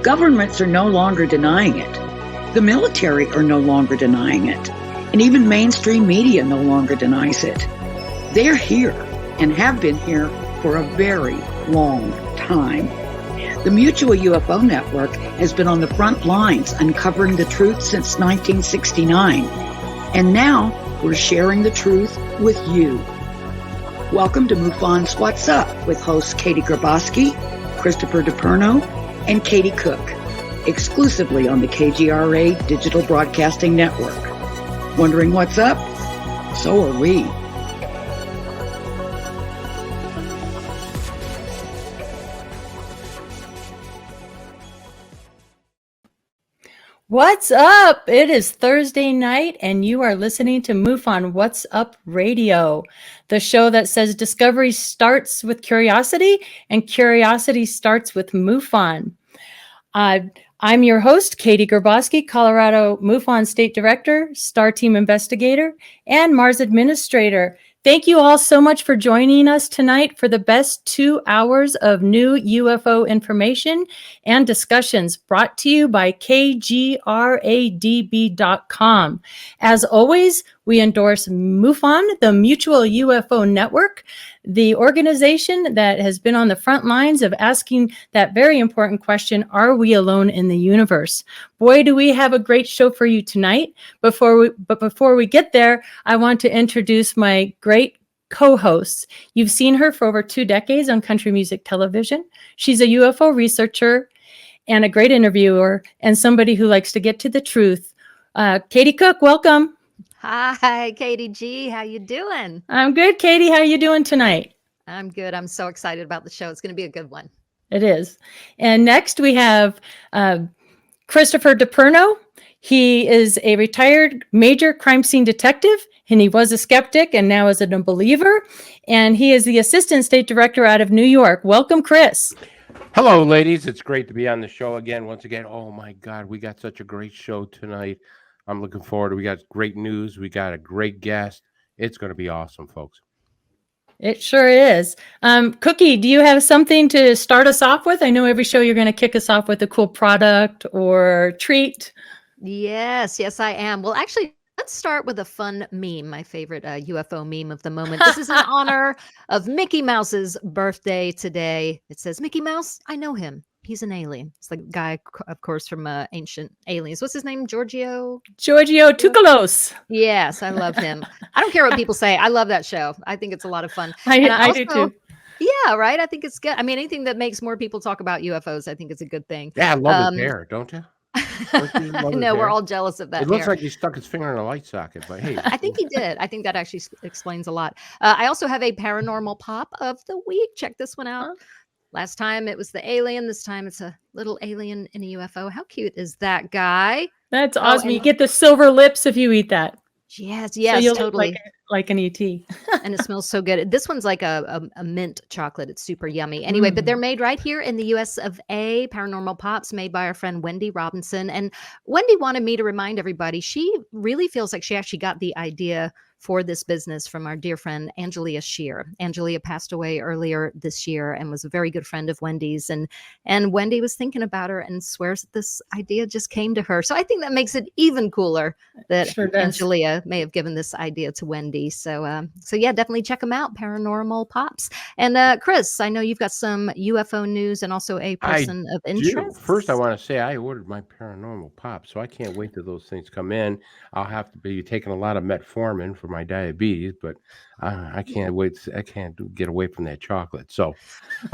Governments are no longer denying it. The military are no longer denying it. And even mainstream media no longer denies it. They're here and have been here for a very long time. The Mutual UFO Network has been on the front lines uncovering the truth since 1969. And now we're sharing the truth with you. Welcome to MUFON's What's Up with hosts Katie Grabowski, Christopher DiPerno, and Katie Cook, exclusively on the KGRA Digital Broadcasting Network. Wondering what's up? So are we. What's up? It is Thursday night, and you are listening to MUFON What's Up Radio, the show that says discovery starts with curiosity, and curiosity starts with MUFON. I'm your host, Katie Grabowski, Colorado MUFON State Director, Star Team Investigator, and Mars Administrator. Thank you all so much for joining us tonight for the best 2 hours of new UFO information and discussions brought to you by KGRADB.com. As always, we endorse MUFON, the Mutual UFO Network, the organization that has been on the front lines of asking that very important question, are we alone in the universe? Boy, do we have a great show for you tonight. Before we get there, I want to introduce my great co-hosts. You've seen her for over 2 decades on country music television. She's a UFO researcher and a great interviewer and somebody who likes to get to the truth. Katie Cook, welcome. Hi, Katie G. How you doing? I'm good, Katie. How are you doing tonight? I'm good. I'm so excited about the show. It's going to be a good one. It is. And next we have Christopher DiPerno. He is a retired major crime scene detective, and he was a skeptic and now is a believer. And he is the assistant state director out of New York. Welcome, Chris. Hello, ladies. It's great to be on the show again. Once again, oh my God, we got such a great show tonight. I'm looking forward to it. We got great news. We got a great guest. It's going to be awesome, folks. It sure is. Cookie, do you have something to start us off with? I know every show you're going to kick us off with a cool product or treat. Yes, I am. Well, actually, let's start with a fun meme, my favorite UFO meme of the moment. This is in honor of Mickey Mouse's birthday today. It says, Mickey Mouse, I know him. He's an alien. It's the guy, of course, from Ancient Aliens. What's his name? Giorgio Tsoukalos. Yes, I love him. I don't care what people say. I love that show. I think it's a lot of fun. I do too. Yeah, right. I think it's good. I mean, anything that makes more people talk about UFOs, I think is a good thing. Yeah, I love his hair, don't you? No, we're all jealous of that. It looks like he stuck his finger in a light socket, but hey. I think he did. I think that actually explains a lot. I also have a paranormal pop of the week. Check this one out. Last time it was the alien. This time it's a little alien in a UFO. How cute is that guy? That's awesome. You get the silver lips if you eat that. Yes, so you'll totally. Look like an ET. And it smells so good. This one's like a mint chocolate. It's super yummy. Anyway, but they're made right here in the US of A. Paranormal Pops made by our friend Wendy Robinson. And Wendy wanted me to remind everybody, she really feels like she actually got the idea for this business from our dear friend Angelia Shear. Angelia passed away earlier this year and was a very good friend of Wendy's. And Wendy was thinking about her and swears that this idea just came to her. So I think that makes it even cooler that Angelia may have given this idea to Wendy. So yeah, definitely check them out, Paranormal Pops. And Chris, I know you've got some UFO news and also a person of interest. First, I want to say I ordered my Paranormal Pop, so I can't wait till those things come in. I'll have to be taking a lot of metformin for my diabetes, but I can't wait. I can't get away from that chocolate. So,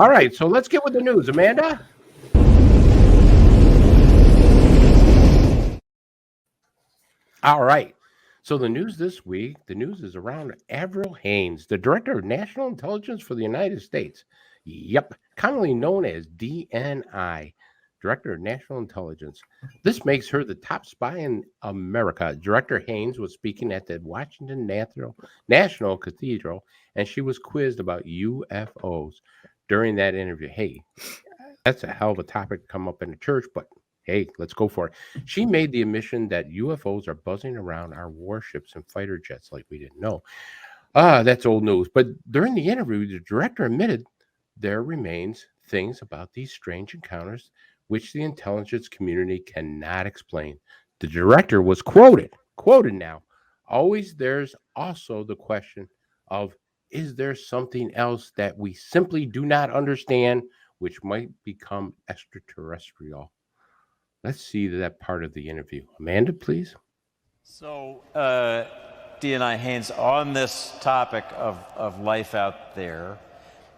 all right. So let's get with the news, Amanda. All right. So the news this week, the news is around Avril Haines, the Director of National Intelligence for the United States. Yep, commonly known as DNI. Director of National Intelligence. This makes her the top spy in America. Director Haines was speaking at the Washington National Cathedral, and she was quizzed about UFOs during that interview. Hey, that's a hell of a topic to come up in the church, but hey, let's go for it. She made the admission that UFOs are buzzing around our warships and fighter jets like we didn't know. That's old news. But during the interview, the director admitted there remains things about these strange encounters which the intelligence community cannot explain. The director was quoted now. Always there's also the question of, is there something else that we simply do not understand, which might become extraterrestrial? Let's see that part of the interview. Amanda, please. So, D&I Haynes, on this topic of life out there,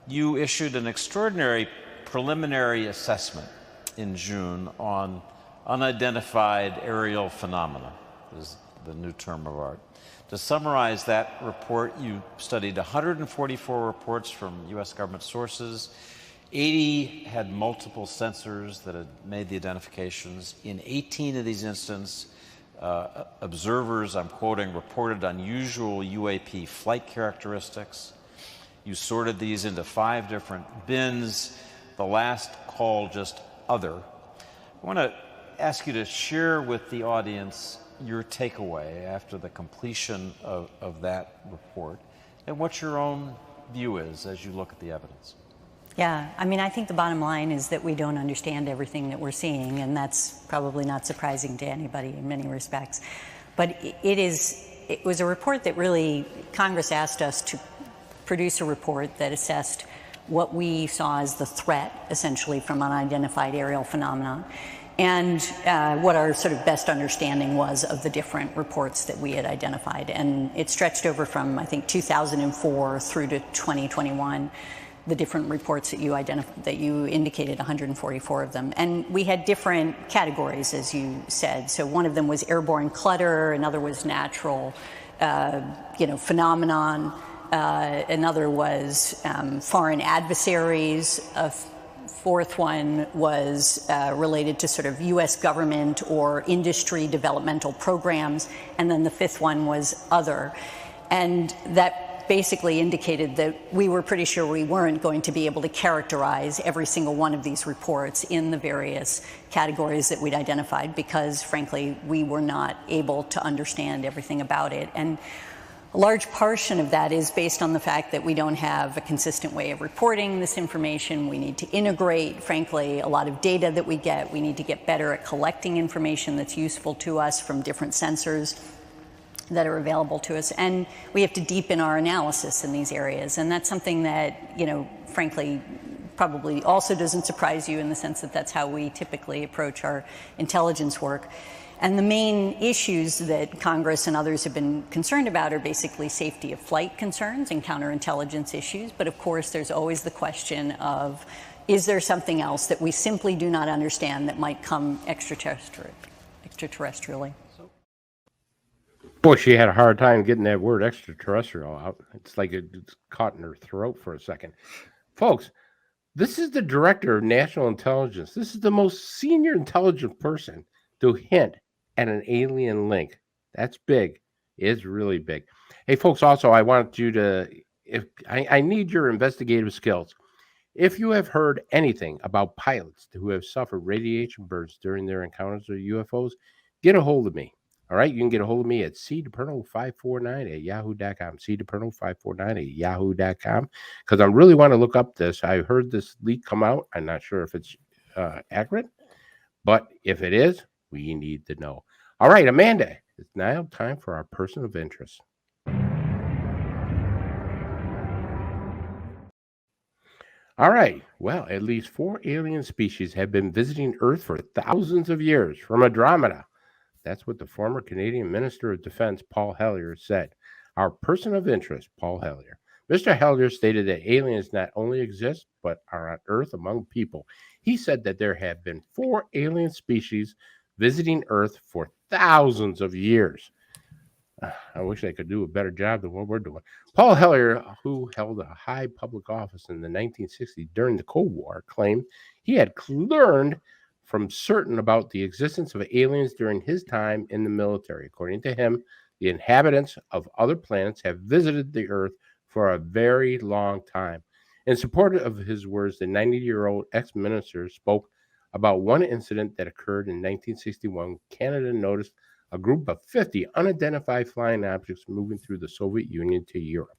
you issued an extraordinary preliminary assessment in June on unidentified aerial phenomena, is the new term of art. To summarize that report, you studied 144 reports from U.S. government sources. 80 had multiple sensors that had made the identifications. In 18 of these instances, observers, I'm quoting, reported unusual UAP flight characteristics. You sorted these into 5 different bins. The last call just other. I want to ask you to share with the audience your takeaway after the completion of that report and what your own view is as you look at the evidence. Yeah, I mean, I think the bottom line is that we don't understand everything that we're seeing, and that's probably not surprising to anybody in many respects. But it was a report that really, Congress asked us to produce a report that assessed what we saw as the threat, essentially, from unidentified aerial phenomena, and what our sort of best understanding was of the different reports that we had identified. And it stretched over from, I think, 2004 through to 2021. The different reports that you indicated, 144 of them. And we had different categories, as you said. So one of them was airborne clutter, another was natural, phenomenon, another was foreign adversaries, a fourth one was related to sort of U.S. government or industry developmental programs, and then the fifth one was other. And that basically indicated that we were pretty sure we weren't going to be able to characterize every single one of these reports in the various categories that we'd identified because, frankly, we were not able to understand everything about it. And a large portion of that is based on the fact that we don't have a consistent way of reporting this information. We need to integrate, frankly, a lot of data that we get. We need to get better at collecting information that's useful to us from different sensors that are available to us, and we have to deepen our analysis in these areas. And that's something that, frankly, probably also doesn't surprise you in the sense that that's how we typically approach our intelligence work. And the main issues that Congress and others have been concerned about are basically safety of flight concerns and counterintelligence issues. But of course, there's always the question of, is there something else that we simply do not understand that might come extraterrestrially? Boy, she had a hard time getting that word extraterrestrial out. It's like it's caught in her throat for a second. Folks, this is the director of national intelligence. This is the most senior intelligence person to hint at an alien link. That's big. It's really big. Hey, folks, also, I want you to, I need your investigative skills. If you have heard anything about pilots who have suffered radiation burns during their encounters with UFOs, get a hold of me. All right, you can get a hold of me at cdeperno549@yahoo.com, cdeperno549@yahoo.com, because I really want to look up this. I heard this leak come out. I'm not sure if it's accurate, but if it is, we need to know. All right, Amanda, it's now time for our person of interest. All right, well, at least 4 alien species have been visiting Earth for thousands of years from Andromeda. That's what the former Canadian Minister of Defense, Paul Hellyer, said. Our person of interest, Paul Hellyer. Mr. Hellyer stated that aliens not only exist, but are on Earth among people. He said that there have been 4 alien species visiting Earth for thousands of years. I wish I could do a better job than what we're doing. Paul Hellyer, who held a high public office in the 1960s during the Cold War, claimed he had learned from certain about the existence of aliens during his time in the military. According to him, the inhabitants of other planets have visited the Earth for a very long time. In support of his words, the 90-year-old ex-minister spoke about one incident that occurred in 1961. Canada noticed a group of 50 unidentified flying objects moving through the Soviet Union to Europe.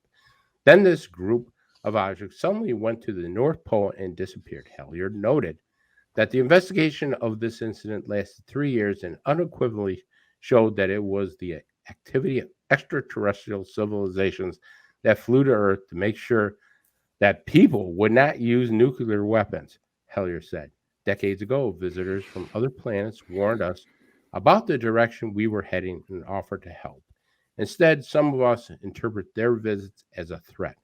Then this group of objects suddenly went to the North Pole and disappeared. Hellyer noted that the investigation of this incident lasted 3 years and unequivocally showed that it was the activity of extraterrestrial civilizations that flew to Earth to make sure that people would not use nuclear weapons, Hellier said. Decades ago, visitors from other planets warned us about the direction we were heading and offered to help. Instead, some of us interpret their visits as a threat.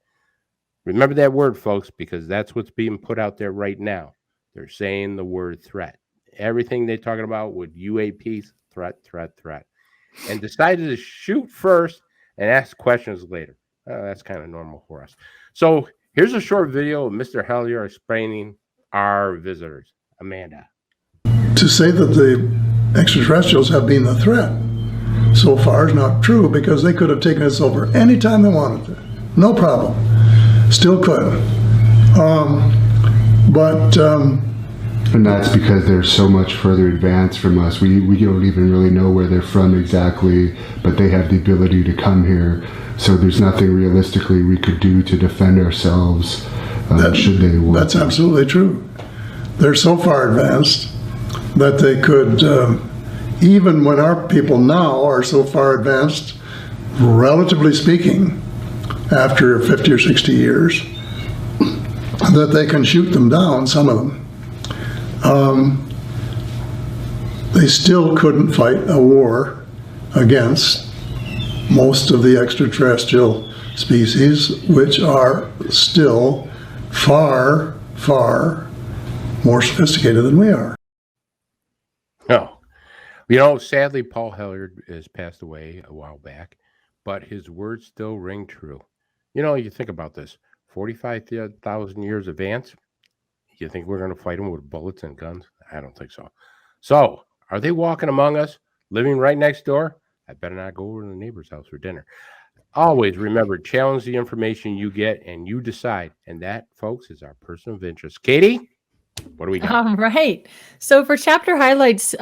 Remember that word, folks, because that's what's being put out there right now. They're saying the word threat. Everything they're talking about with UAPs, threat, and decided to shoot first and ask questions later. That's kind of normal for us. So here's a short video of Mr. Hellier explaining our visitors. Amanda. To say that the extraterrestrials have been the threat so far is not true, because they could have taken us over anytime they wanted to. No problem. Still could. And that's because they're so much further advanced from us. We don't even really know where they're from exactly, but they have the ability to come here. So there's nothing realistically we could do to defend ourselves should they want. That's absolutely true. They're so far advanced that they could, even when our people now are so far advanced, relatively speaking, after 50 or 60 years, that they can shoot them down, some of them. They still couldn't fight a war against most of the extraterrestrial species, which are still far, far more sophisticated than we are. No. You know, sadly, Paul Hellier has passed away a while back, but his words still ring true. You know, you think about this, 45,000 years advance. You think we're going to fight them with bullets and guns? I don't think so. So, are they walking among us, living right next door? I better not go over to the neighbor's house for dinner. Always remember, challenge the information you get and you decide. And that, folks, is our person of interest. Katie, what do we got? All right. So for chapter highlights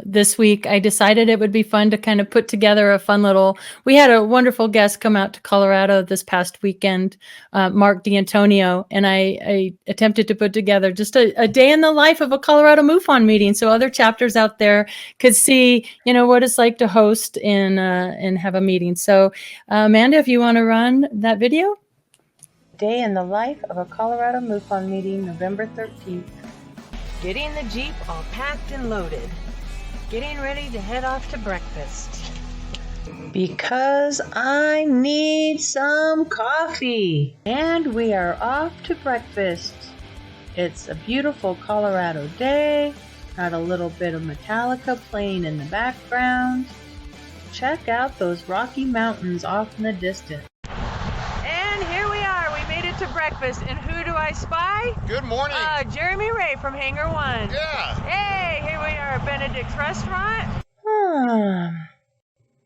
this week, I decided it would be fun to kind of put together a fun little, we had a wonderful guest come out to Colorado this past weekend, Mark D'Antonio, and I attempted to put together just a day in the life of a Colorado MUFON meeting. So other chapters out there could see, you know, what it's like to host and have a meeting. So Amanda, if you want to run that video. Day in the life of a Colorado MUFON meeting, November 13th. Getting the Jeep all packed and loaded. Getting ready to head off to breakfast. Because I need some coffee. And we are off to breakfast. It's a beautiful Colorado day. Got a little bit of Metallica playing in the background. Check out those Rocky Mountains off in the distance. And here we are. We made it to breakfast. And who do I spy? Good morning. Jeremy Ray from Hangar 1. Yeah. Hey, here we are at Benedict's Restaurant.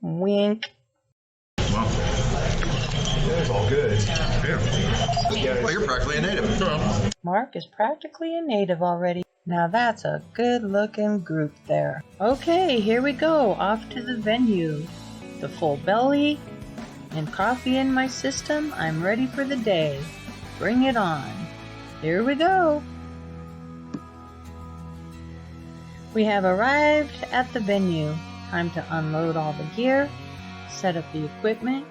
Wink. Well, it's all good. Yeah. Well, you're practically a native. Mark is practically a native already. Now that's a good-looking group there. Okay, here we go. Off to the venue. The full belly and coffee in my system. I'm ready for the day. Bring it on. Here we go. We have arrived at the venue. Time to unload all the gear, set up the equipment,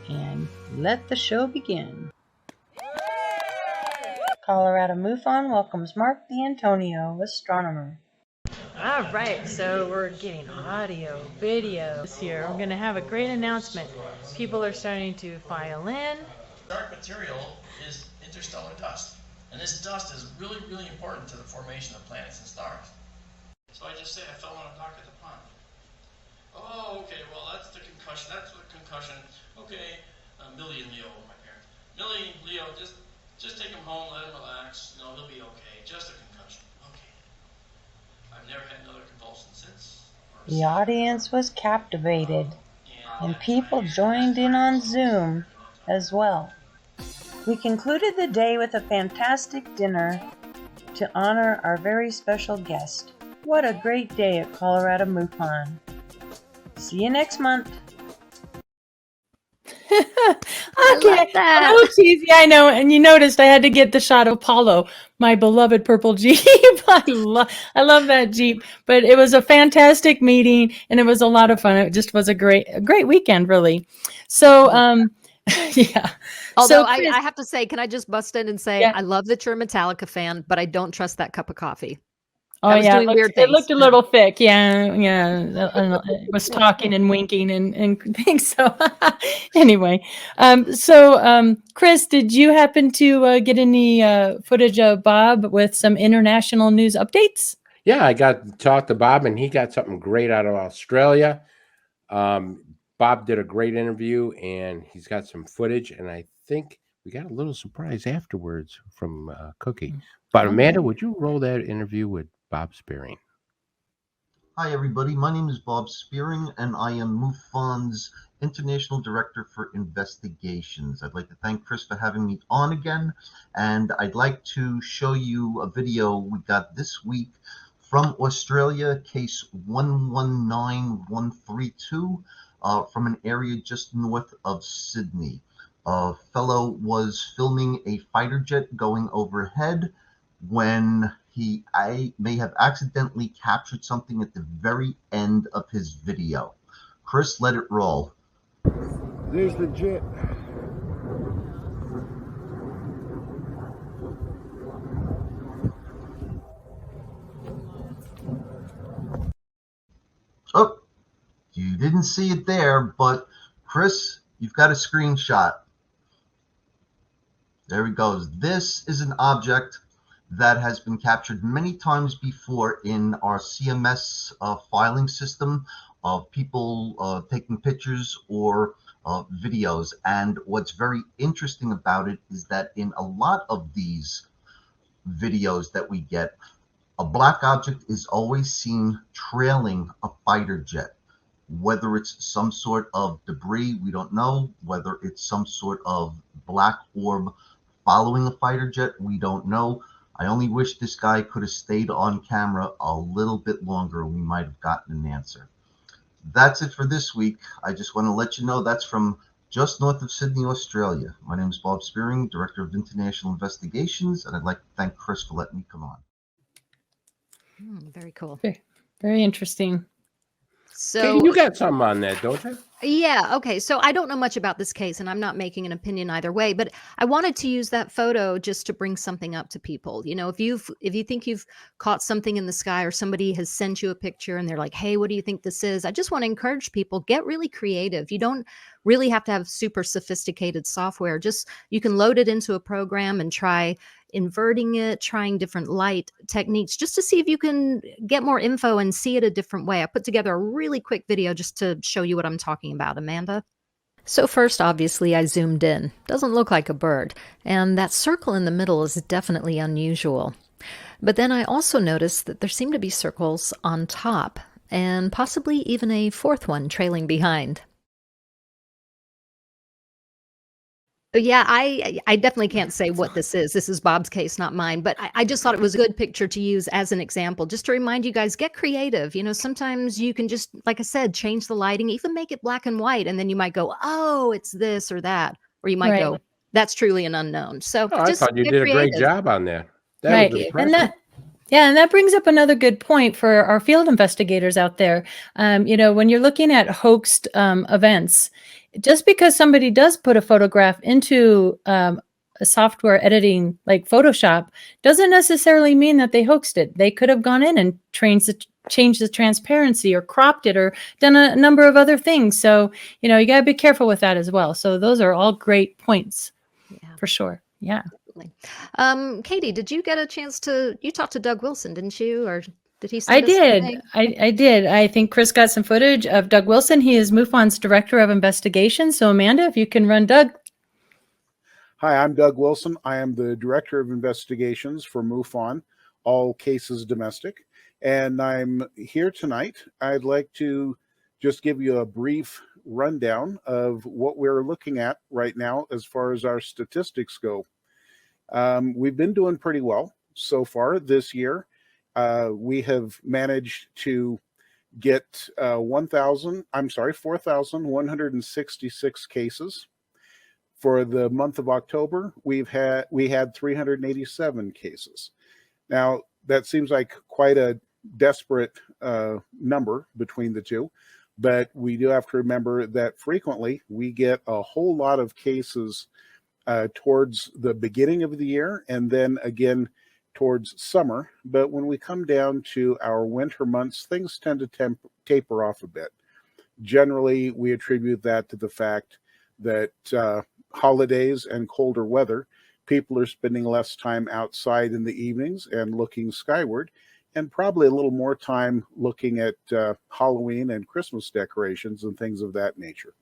and let the show begin. Colorado MUFON welcomes Mark D'Antonio, astronomer. All right, so we're getting audio, video this year. We're going to have a great announcement. People are starting to file in. Dark material is interstellar dust, and this dust is really, really important to the formation of planets and stars. So I just say I fell on a dock at the pond. Oh, okay, well that's the concussion, that's the concussion. Okay, Millie and Leo were my parents. Millie, Leo, just take him home, let him relax, you know, he'll be okay. Just a concussion, okay. I've never had another convulsion since. The audience was captivated, and people joined in on Zoom as well. We concluded the day with a fantastic dinner to honor our very special guest. What a great day at Colorado MUFON. See you next month. Okay, a little cheesy, I know. And you noticed I had to get the shot of Apollo, my beloved purple Jeep. I love that Jeep. But it was a fantastic meeting, and it was a lot of fun. It just was a great weekend, really. So, yeah. Although So, Chris, I have to say, can I just bust in and say, yeah. I love that you're a Metallica fan, but I don't trust that cup of coffee. Oh That was yeah, doing weird it things. looked a little thick. Yeah, yeah. It was talking and winking and things. So anyway, Chris, did you happen to get any footage of Bob with some international news updates? Yeah, I got to talk to Bob, and he got something great out of Australia. Bob did a great interview, and he's got some footage, and I think we got a little surprise afterwards from Cookie. But Amanda, would you roll that interview with Bob Spearing? Hi, everybody. My name is Bob Spearing, and I am MUFON's International Director for Investigations. I'd like to thank Chris for having me on again, and I'd like to show you a video we got this week from Australia, case 119132, from an area just north of Sydney. A fellow was filming a fighter jet going overhead when I may have accidentally captured something at the very end of his video. Chris, let it roll. There's the jet. Oh, you didn't see it there, but Chris, you've got a screenshot. There he goes. This is an object that has been captured many times before in our CMS filing system of people taking pictures or videos. And what's very interesting about it is that in a lot of these videos that we get, a black object is always seen trailing a fighter jet. Whether it's some sort of debris, we don't know. Whether it's some sort of black orb following a fighter jet, we don't know. I only wish this guy could have stayed on camera a little bit longer. We might have gotten an answer. That's it for this week. I just want to let you know that's from just north of Sydney, Australia. My name is Bob Spearing, Director of International Investigations, and I'd like to thank Chris for letting me come on. Very cool. Very interesting. So Katie, you got something on that, don't you? Yeah. Okay. So I don't know much about this case, and I'm not making an opinion either way, but I wanted to use that photo just to bring something up to people. You know, if you think you've caught something in the sky, or somebody has sent you a picture and they're like, "Hey, what do you think this is?" I just want to encourage people, get really creative. You don't really have to have super sophisticated software. Just you can load it into a program and try inverting it, trying different light techniques just to see if you can get more info and see it a different way. I put together a really quick video just to show you what I'm talking about, Amanda. So first, obviously, I zoomed in. Doesn't look like a bird, and that circle in the middle is definitely unusual. But then I also noticed that there seem to be circles on top, and possibly even a fourth one trailing behind. Yeah, I definitely can't say what this is. This is Bob's case, not mine. But I just thought it was a good picture to use as an example, just to remind you guys, get creative. You know, sometimes you can just, like I said, change the lighting, even make it black and white. And then you might go, oh, it's this or that. Or you might go, that's truly an unknown. So I thought you did a great job on that. That was impressive. And that brings up another good point for our field investigators out there. You know, when you're looking at hoaxed events, just because somebody does put a photograph into a software editing like Photoshop doesn't necessarily mean that they hoaxed it. They could have gone in and changed the transparency or cropped it or done a number of other things. So, you know, you got to be careful with that as well. So those are all great points for sure. Yeah. Katie, did you get a chance to, you talked to Doug Wilson, didn't you? Or did he send I us did. something? I did. I think Chris got some footage of Doug Wilson. He is MUFON's Director of Investigation. So Amanda, if you can run Doug. Hi, I'm Doug Wilson. I am the Director of Investigations for MUFON, all cases domestic. And I'm here tonight. I'd like to just give you a brief rundown of what we're looking at right now as far as our statistics go. We've been doing pretty well so far this year. We have managed to get 4,166 cases, For the month of October, we had 387 cases. Now, that seems like quite a desperate number between the two, but we do have to remember that frequently we get a whole lot of cases towards the beginning of the year and then again towards summer. But when we come down to our winter months, things tend to taper off a bit. Generally, we attribute that to the fact that holidays and colder weather, people are spending less time outside in the evenings and looking skyward, and probably a little more time looking at Halloween and Christmas decorations and things of that nature.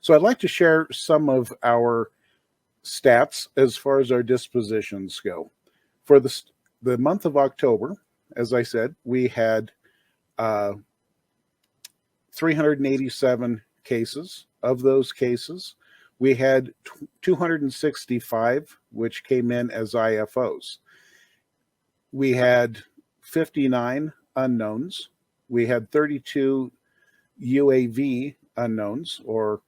So I'd like to share some of our stats as far as our dispositions go. For the month of October, as I said, we had 387 cases. Of those cases, we had 265, which came in as IFOs. We had 59 unknowns. We had 32 UAV unknowns, or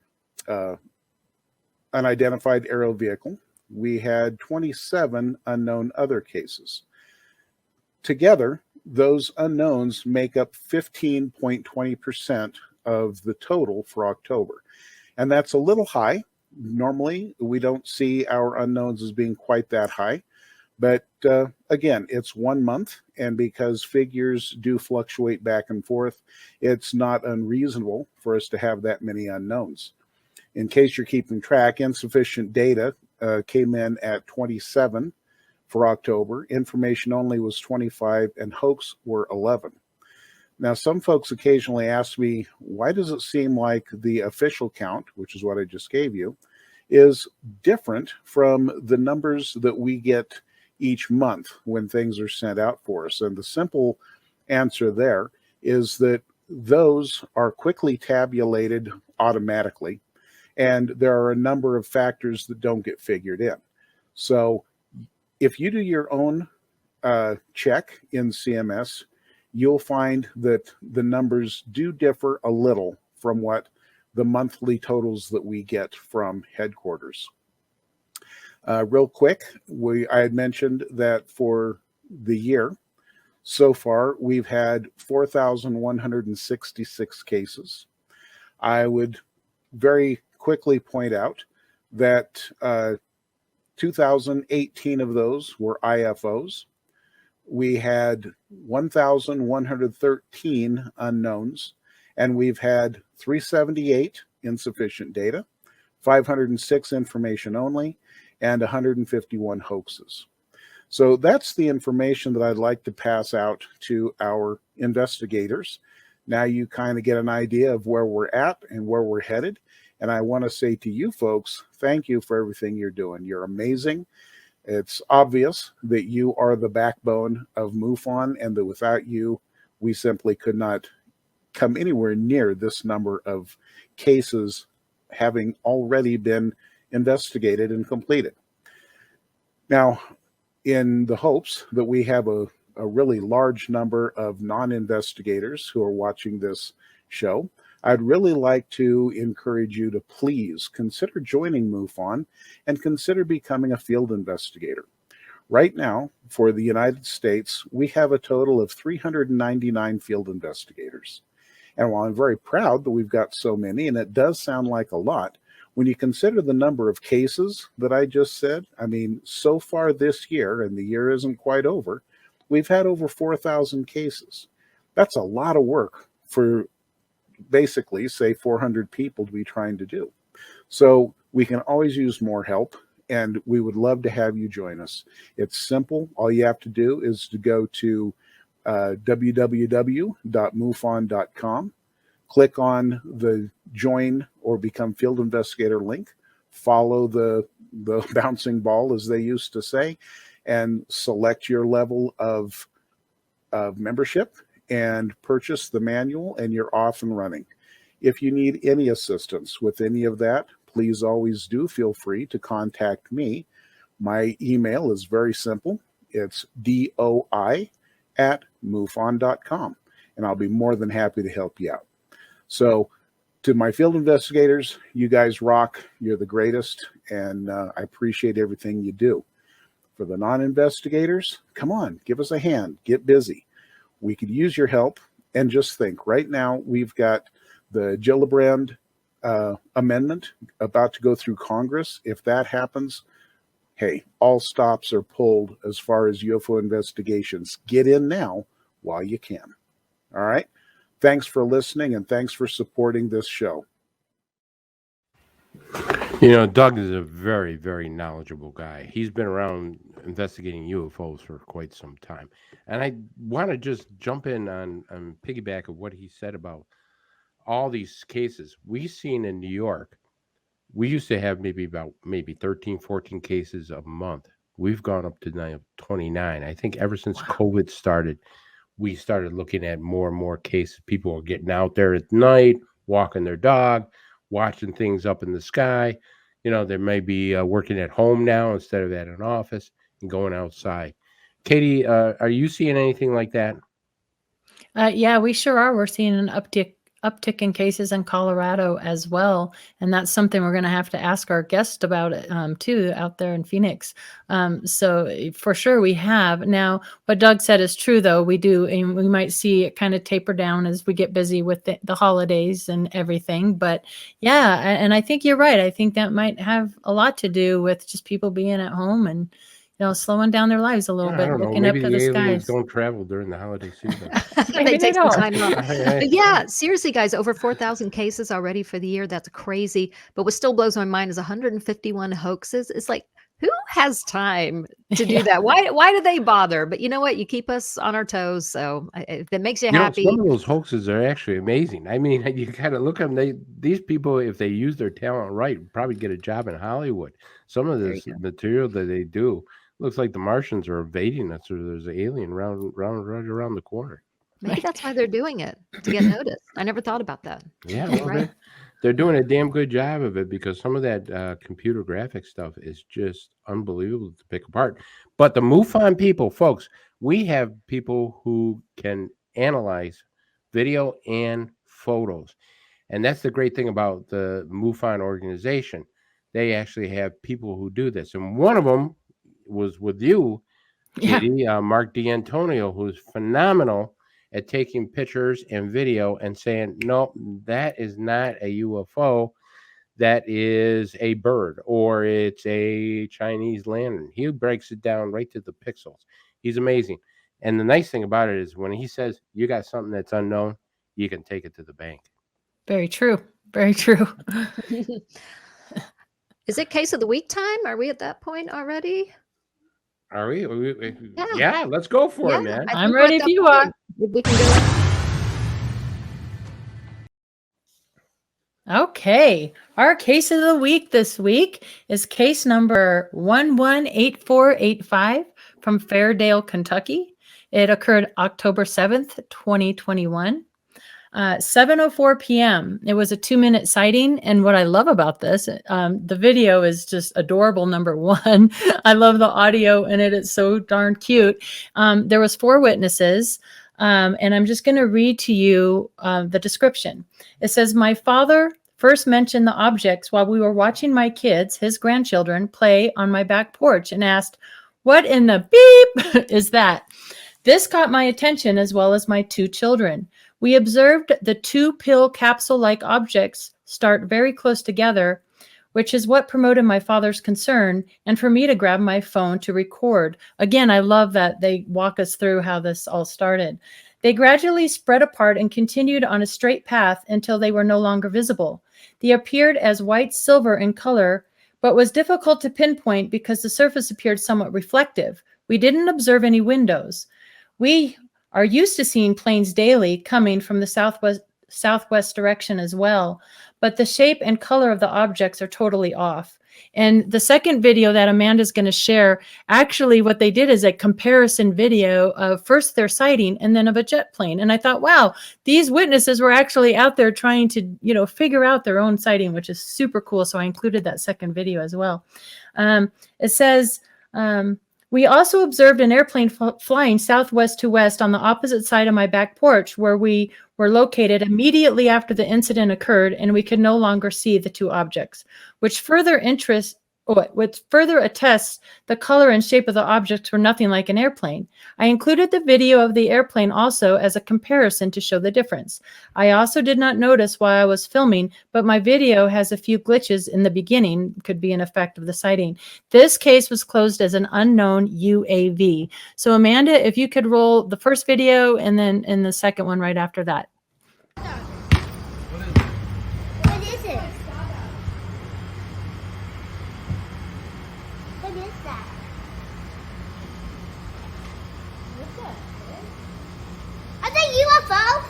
unidentified aerial vehicle. We had 27 unknown other cases. Together, those unknowns make up 15.20% of the total for October. And that's a little high. Normally, we don't see our unknowns as being quite that high. But again, it's 1 month, and because figures do fluctuate back and forth, it's not unreasonable for us to have that many unknowns. In case you're keeping track, insufficient data came in at 27 for October. Information only was 25, and hoax were 11. Now, some folks occasionally ask me, why does it seem like the official count, which is what I just gave you, is different from the numbers that we get each month when things are sent out for us? And the simple answer there is that those are quickly tabulated automatically, and there are a number of factors that don't get figured in. So if you do your own check in CMS, you'll find that the numbers do differ a little from what the monthly totals that we get from headquarters. Real quick, I had mentioned that for the year, so far, we've had 4,166 cases. I would very quickly point out that 2,018 of those were IFOs. We had 1,113 unknowns, and we've had 378 insufficient data, 506 information only, and 151 hoaxes. So that's the information that I'd like to pass out to our investigators. Now you kind of get an idea of where we're at and where we're headed. And I want to say to you folks, thank you for everything you're doing. You're amazing. It's obvious that you are the backbone of MUFON, and that without you, we simply could not come anywhere near this number of cases having already been investigated and completed. Now, in the hopes that we have a really large number of non-investigators who are watching this show, I'd really like to encourage you to please consider joining MUFON and consider becoming a field investigator. Right now, for the United States, we have a total of 399 field investigators. And while I'm very proud that we've got so many, and it does sound like a lot, when you consider the number of cases that I just said, I mean, so far this year, and the year isn't quite over, we've had over 4,000 cases. That's a lot of work for basically, say, 400 people to be trying to do. So we can always use more help, and we would love to have you join us. It's simple. All you have to do is to go to www.mufon.com, click on the join or become field investigator link, follow the bouncing ball, as they used to say, and select your level of membership and purchase the manual, and you're off and running. If you need any assistance with any of that, please always do feel free to contact me. My email is very simple. It's doi@mufon.com, and I'll be more than happy to help you out. So To my field investigators, you guys rock. You're the greatest, and I appreciate everything you do. For the non-investigators, come on, give us a hand. Get busy. We could use your help. And just think, right now we've got the Gillibrand amendment about to go through Congress. If that happens, hey, all stops are pulled as far as UFO investigations. Get in now while you can. All right? Thanks for listening, and thanks for supporting this show. You know, Doug is a very, very knowledgeable guy. He's been around investigating UFOs for quite some time. And I want to just jump in on piggyback of what he said about all these cases. We've seen in New York, we used to have maybe 13, 14 cases a month. We've gone up to now 29. I think ever since COVID started, we started looking at more and more cases. People are getting out there at night, walking their dog, watching things up in the sky. You know, they may be working at home now instead of at an office and going outside. Katie, are you seeing anything like that? Yeah, we sure are. We're seeing an uptick in cases in Colorado as well. And that's something we're going to have to ask our guest about it too, out there in Phoenix. So for sure we have. Now, what Doug said is true, though. We do, and we might see it kind of taper down as we get busy with the holidays and everything. But yeah, and I think you're right. I think that might have a lot to do with just people being at home and, you know, slowing down their lives a little bit, looking up to the skies. Don't travel during the holiday season. They take some time off. But yeah, seriously, guys, over 4,000 cases already for the year. That's crazy. But what still blows my mind is 151 hoaxes. It's like, who has time to do that? Why do they bother? But you know what? You keep us on our toes. So if it makes you happy. Some of those hoaxes are actually amazing. I mean, you kind of look at them. These people, if they use their talent right, probably get a job in Hollywood. Some of this material that they do looks like the Martians are invading us, or there's an alien right around the corner. Maybe that's why they're doing it, to get noticed. I never thought about that. Yeah, well, they're doing a damn good job of it, because some of that computer graphic stuff is just unbelievable to pick apart. But the MUFON people, folks, we have people who can analyze video and photos. And that's the great thing about the MUFON organization. They actually have people who do this. And one of them was with you, Katie, Mark D'Antonio, who's phenomenal at taking pictures and video and saying, no, that is not a UFO. That is a bird, or it's a Chinese lantern. He breaks it down right to the pixels. He's amazing. And the nice thing about it is when he says you got something that's unknown, you can take it to the bank. Very true. Very true. Is it case of the week time? Are we at that point already? Are we? Yeah, let's go for it, man. I'm ready if you are. We can go. Okay. Our case of the week this week is case number 118485 from Fairdale, Kentucky. It occurred October 7th, 2021. 7:04 p.m. It was a 2-minute sighting. And what I love about this, the video is just adorable. Number one, I love the audio in it. It's so darn cute. There was 4 witnesses. And I'm just going to read to you the description. It says, my father first mentioned the objects while we were watching my kids, his grandchildren, play on my back porch and asked, what in the beep is that? This caught my attention as well as my 2 children. We observed the 2 pill capsule-like objects start very close together, which is what promoted my father's concern and for me to grab my phone to record. Again, I love that they walk us through how this all started. They gradually spread apart and continued on a straight path until they were no longer visible. They appeared as white silver in color, but was difficult to pinpoint because the surface appeared somewhat reflective. We didn't observe any windows. We are used to seeing planes daily coming from the southwest direction as well, but the shape and color of the objects are totally off. And the second video that Amanda's going to share, actually what they did is a comparison video of first their sighting and then of a jet plane. And I thought, wow, these witnesses were actually out there trying to, figure out their own sighting, which is super cool. So I included that second video as well. It says, We also observed an airplane flying southwest to west on the opposite side of my back porch, where we were located immediately after the incident occurred, and we could no longer see the two objects, which further attests the color and shape of the objects were nothing like an airplane. I included the video of the airplane also as a comparison to show the difference. I also did not notice while I was filming, but my video has a few glitches in the beginning, could be an effect of the sighting. This case was closed as an unknown UAV. So Amanda, if you could roll the first video and then in the second one right after that. What is it? What is that? Are they UFOs?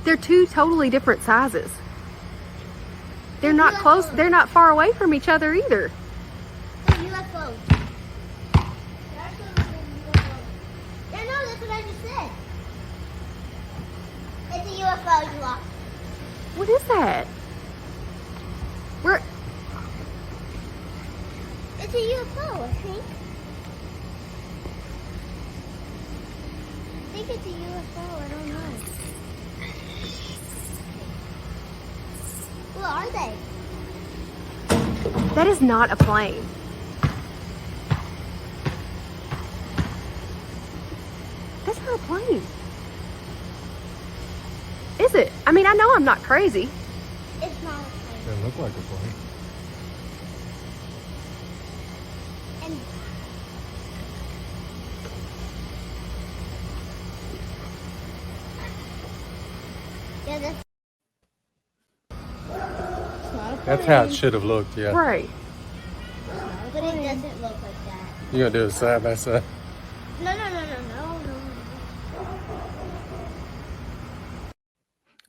They're two totally different sizes. They're not close. They're not far away from each other either. They're UFOs. Yeah, no, that's what I just said. It's a UFO, you lost. What is that? Where? It's a UFO, I think. I think it's a UFO, I don't know. What are they? That is not a plane. That's not a plane. Is it? I mean, I know I'm not crazy. It's not a plane. They look like a plane. And yeah, that's That's how it should have looked, yeah. Right. but it doesn't look like that. You gonna do it side by side? No.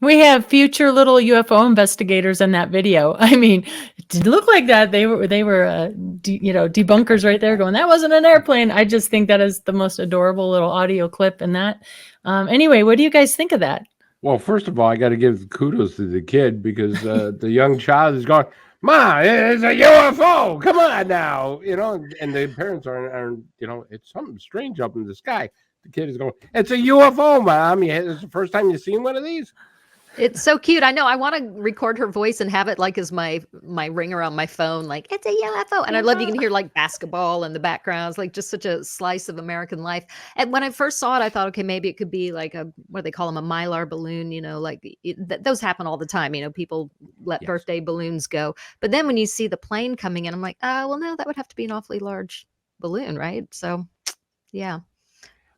We have future little UFO investigators in that video. I mean, it didn't look like that. They were debunkers right there going, that wasn't an airplane. I just think that is the most adorable little audio clip in that. Anyway, what do you guys think of that? Well, first of all, I got to give kudos to the kid because the young child is going, Ma, it's a UFO. Come on now. And the parents are it's something strange up in the sky. The kid is going, it's a UFO, Mom. It's the first time you've seen one of these? It's so cute. I know. I want to record her voice and have it like as my ringer on my phone. Like, it's a UFO. And I love you can hear like basketball in the background. It's like just such a slice of American life. And when I first saw it, I thought, okay, maybe it could be like what do they call them? A Mylar balloon, those happen all the time. People let birthday balloons go. But then when you see the plane coming in, I'm like, well, no, that would have to be an awfully large balloon, right? So, yeah.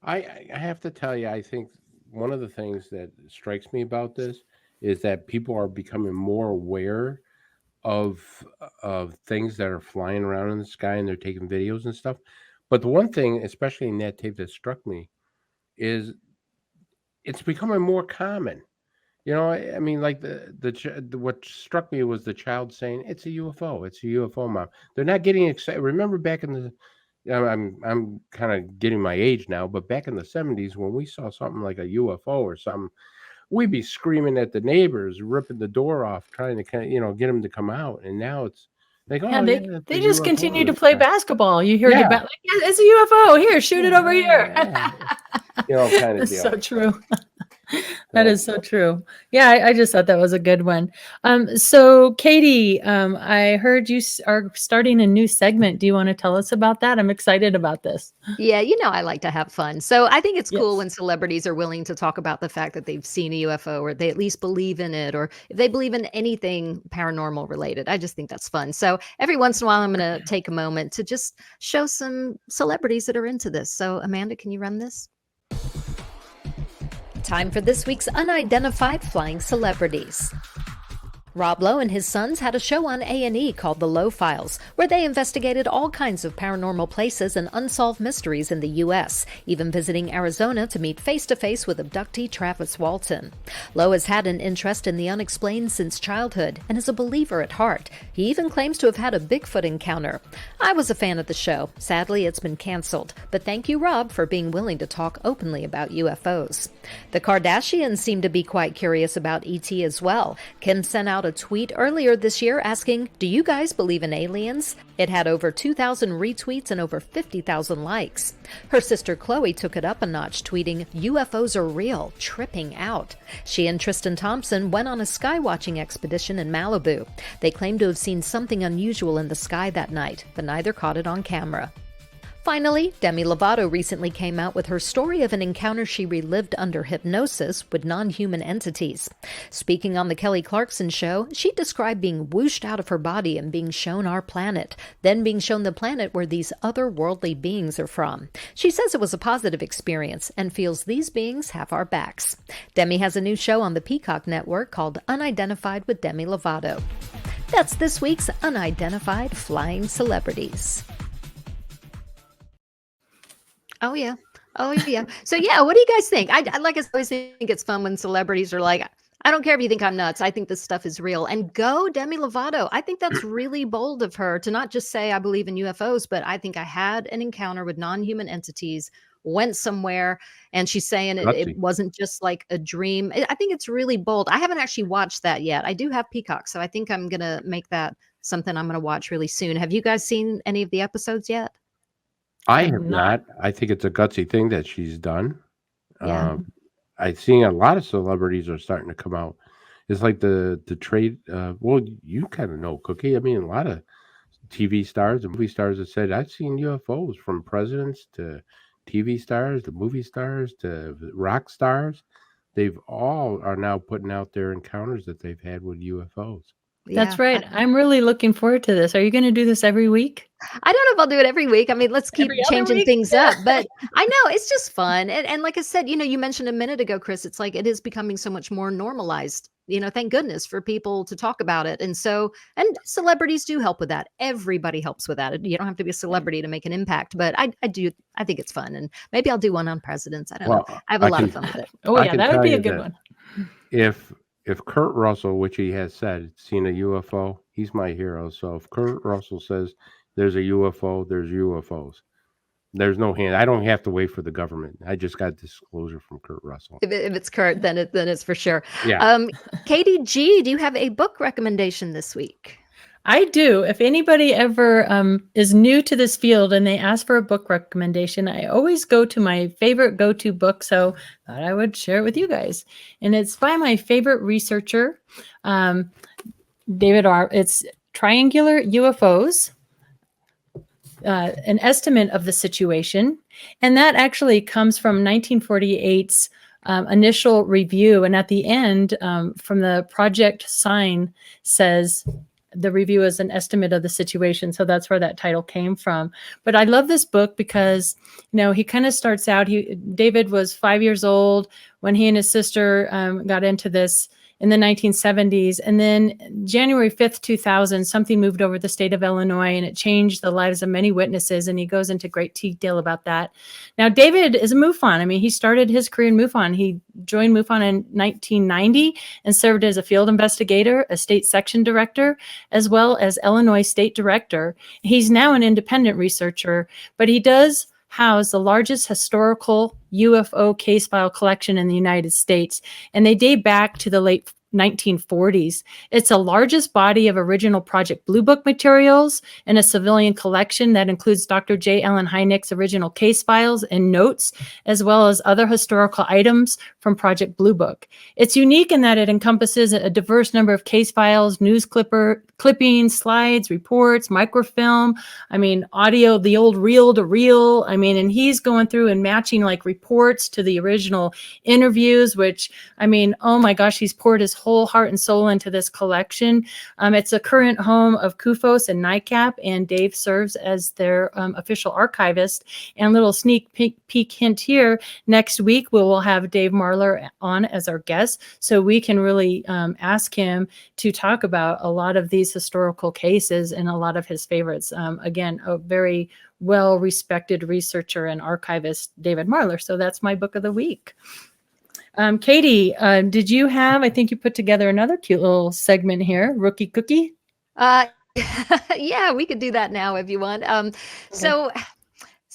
I have to tell you, I think one of the things that strikes me about this is that people are becoming more aware of things that are flying around in the sky, and they're taking videos and stuff. But the one thing, especially in that tape, that struck me is it's becoming more common. I mean, like what struck me was the child saying, "It's a UFO. It's a UFO, Mom." They're not getting excited. Remember back in the I'm kind of getting my age now, but back in the 70s, when we saw something like a UFO or something, we'd be screaming at the neighbors, ripping the door off, trying to get them to come out. And now it's like, they just continue to play basketball. You hear like, it's a UFO. Here, shoot it over here. Kind of deal. So true. That is so true. Yeah, I just thought that was a good one. So Katie, I heard you are starting a new segment. Do you want to tell us about that? I'm excited about this. Yeah, I like to have fun. So I think it's cool when celebrities are willing to talk about the fact that they've seen a UFO, or they at least believe in it, or if they believe in anything paranormal related. I just think that's fun. So every once in a while, I'm going to take a moment to just show some celebrities that are into this. So Amanda, can you run this? Time for this week's Unidentified Flying Celebrities. Rob Lowe and his sons had a show on A&E called The Lowe Files, where they investigated all kinds of paranormal places and unsolved mysteries in the U.S., even visiting Arizona to meet face-to-face with abductee Travis Walton. Lowe has had an interest in the unexplained since childhood and is a believer at heart. He even claims to have had a Bigfoot encounter. I was a fan of the show. Sadly, it's been canceled. But thank you, Rob, for being willing to talk openly about UFOs. The Kardashians seem to be quite curious about ET as well. Kim sent out out a tweet earlier this year asking, "Do you guys believe in aliens?" It had over 2,000 retweets and over 50,000 likes. Her sister Chloe took it up a notch, tweeting, "UFOs are real, tripping out." She and Tristan Thompson went on a skywatching expedition in Malibu. They claimed to have seen something unusual in the sky that night, but neither caught it on camera. Finally, Demi Lovato recently came out with her story of an encounter she relived under hypnosis with non-human entities. Speaking on The Kelly Clarkson Show, she described being whooshed out of her body and being shown our planet, then being shown the planet where these otherworldly beings are from. She says it was a positive experience and feels these beings have our backs. Demi has a new show on the Peacock Network called Unidentified with Demi Lovato. That's this week's Unidentified Flying Celebrities. Oh, yeah. Oh, yeah. So, yeah, what do you guys think? I always think it's fun when celebrities are like, I don't care if you think I'm nuts. I think this stuff is real. And go Demi Lovato. I think that's really bold of her to not just say I believe in UFOs, but I think I had an encounter with non-human entities, went somewhere, and she's saying it wasn't just like a dream. I think it's really bold. I haven't actually watched that yet. I do have Peacock, so I think I'm going to make that something I'm going to watch really soon. Have you guys seen any of the episodes yet? I have not. I think it's a gutsy thing that she's done. Yeah. I've seen a lot of celebrities are starting to come out. It's like the trade. Well, you kind of know, Cookie. I mean, a lot of TV stars and movie stars have said, I've seen UFOs, from presidents to TV stars to movie stars to rock stars. They've all are now putting out their encounters that they've had with UFOs. That's right. I'm really looking forward to this. Are you going to do this every week? I don't know if I'll do it every week. I mean, let's keep changing things up. But I know it's just fun. And like I said, you mentioned a minute ago, Chris, it's like it is becoming so much more normalized. Thank goodness for people to talk about it. And celebrities do help with that. Everybody helps with that. You don't have to be a celebrity to make an impact. But I think it's fun. And maybe I'll do one on presidents. I don't know. I have a lot of fun with it. Oh, yeah, that would be a good one. If Kurt Russell, which he has said, seen a UFO, he's my hero. So if Kurt Russell says there's a UFO, there's UFOs. There's no hand. I don't have to wait for the government. I just got disclosure from Kurt Russell. If it's Kurt, then it's for sure. Yeah. Katie G, do you have a book recommendation this week? I do. If anybody ever is new to this field and they ask for a book recommendation, I always go to my favorite go-to book. So I thought I would share it with you guys. And it's by my favorite researcher, David R. It's Triangular UFOs, an estimate of the situation. And that actually comes from 1948's initial review. And at the end, from the Project Sign says, the review is an estimate of the situation. So that's where that title came from. But I love this book because, he kind of starts out, David was 5 years old when he and his sister got into this in the 1970s. And then January 5th, 2000, something moved over the state of Illinois and it changed the lives of many witnesses. And he goes into great detail about that. Now, David is a MUFON. I mean, he started his career in MUFON. He joined MUFON in 1990 and served as a field investigator, a state section director, as well as Illinois state director. He's now an independent researcher, but he does house the largest historical UFO case file collection in the United States, and they date back to the late 1940s. It's the largest body of original Project Blue Book materials in a civilian collection that includes Dr. J. Allen Hynek's original case files and notes, as well as other historical items from Project Blue Book. It's unique in that it encompasses a diverse number of case files, news clippings, slides, reports, microfilm, audio, the old reel to reel. And he's going through and matching like reports to the original interviews, which, oh my gosh, he's poured his whole heart and soul into this collection. It's a current home of CUFOS and NICAP, and Dave serves as their official archivist. And little sneak peek hint here, next week we will have Dave Marler on as our guest, so we can really ask him to talk about a lot of these historical cases and a lot of his favorites. Again, a very well-respected researcher and archivist, David Marler. So that's my book of the week. Katie, did you have, I think you put together another cute little segment here, Rookie Cookie? Yeah, we could do that now if you want. Okay.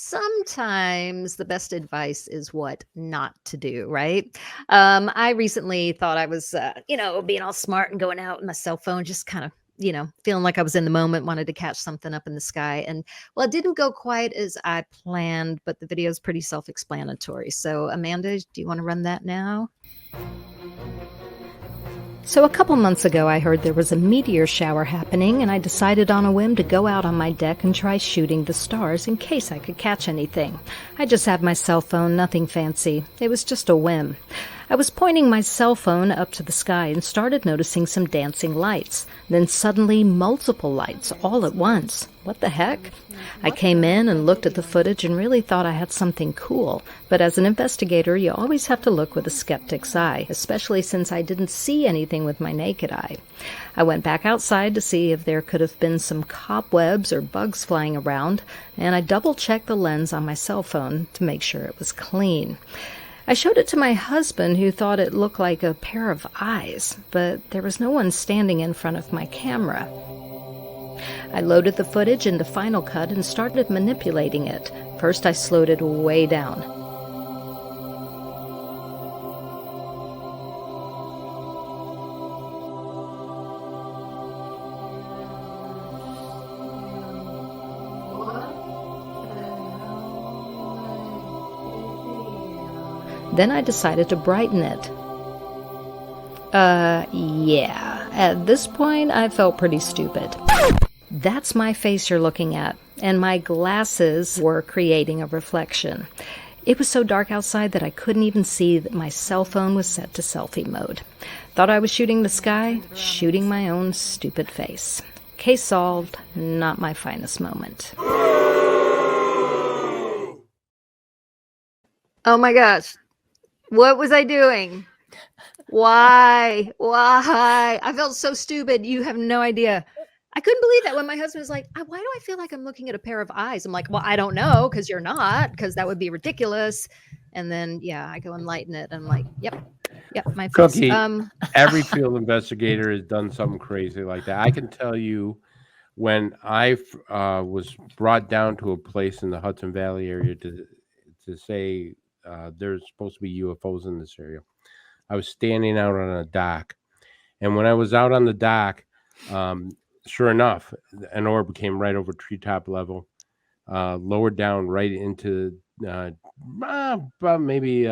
sometimes the best advice is what not to do, right? I recently thought I was, being all smart and going out with my cell phone, just kind of, feeling like I was in the moment, wanted to catch something up in the sky. And well, it didn't go quite as I planned, but the video is pretty self-explanatory. So Amanda, do you want to run that now? So a couple months ago, I heard there was a meteor shower happening, and I decided on a whim to go out on my deck and try shooting the stars in case I could catch anything. I just had my cell phone, nothing fancy. It was just a whim. I was pointing my cell phone up to the sky and started noticing some dancing lights. Then suddenly multiple lights all at once. What the heck? I came in and looked at the footage and really thought I had something cool. But as an investigator, you always have to look with a skeptic's eye, especially since I didn't see anything with my naked eye. I went back outside to see if there could have been some cobwebs or bugs flying around, and I double-checked the lens on my cell phone to make sure it was clean. I showed it to my husband, who thought it looked like a pair of eyes, but there was no one standing in front of my camera. I loaded the footage into Final Cut and started manipulating it. First, I slowed it way down. Then I decided to brighten it. Yeah. At this point, I felt pretty stupid. That's my face you're looking at, and my glasses were creating a reflection. It was so dark outside that I couldn't even see that my cell phone was set to selfie mode. Thought I was shooting the sky, shooting my own stupid face. Case solved, not my finest moment. Oh my gosh. What was I doing? Why? I felt so stupid. You have no idea. I couldn't believe that when my husband was like, why do I feel like I'm looking at a pair of eyes? I'm like, well, I don't know, because you're not, because that would be ridiculous. And then, I go and lighten it. I'm like, yep, my face. Cookie, every field investigator has done something crazy like that. I can tell you when I was brought down to a place in the Hudson Valley area to say there's supposed to be UFOs in this area. I was standing out on a dock, and when I was out on the dock, sure enough, an orb came right over treetop level, lowered down right into about maybe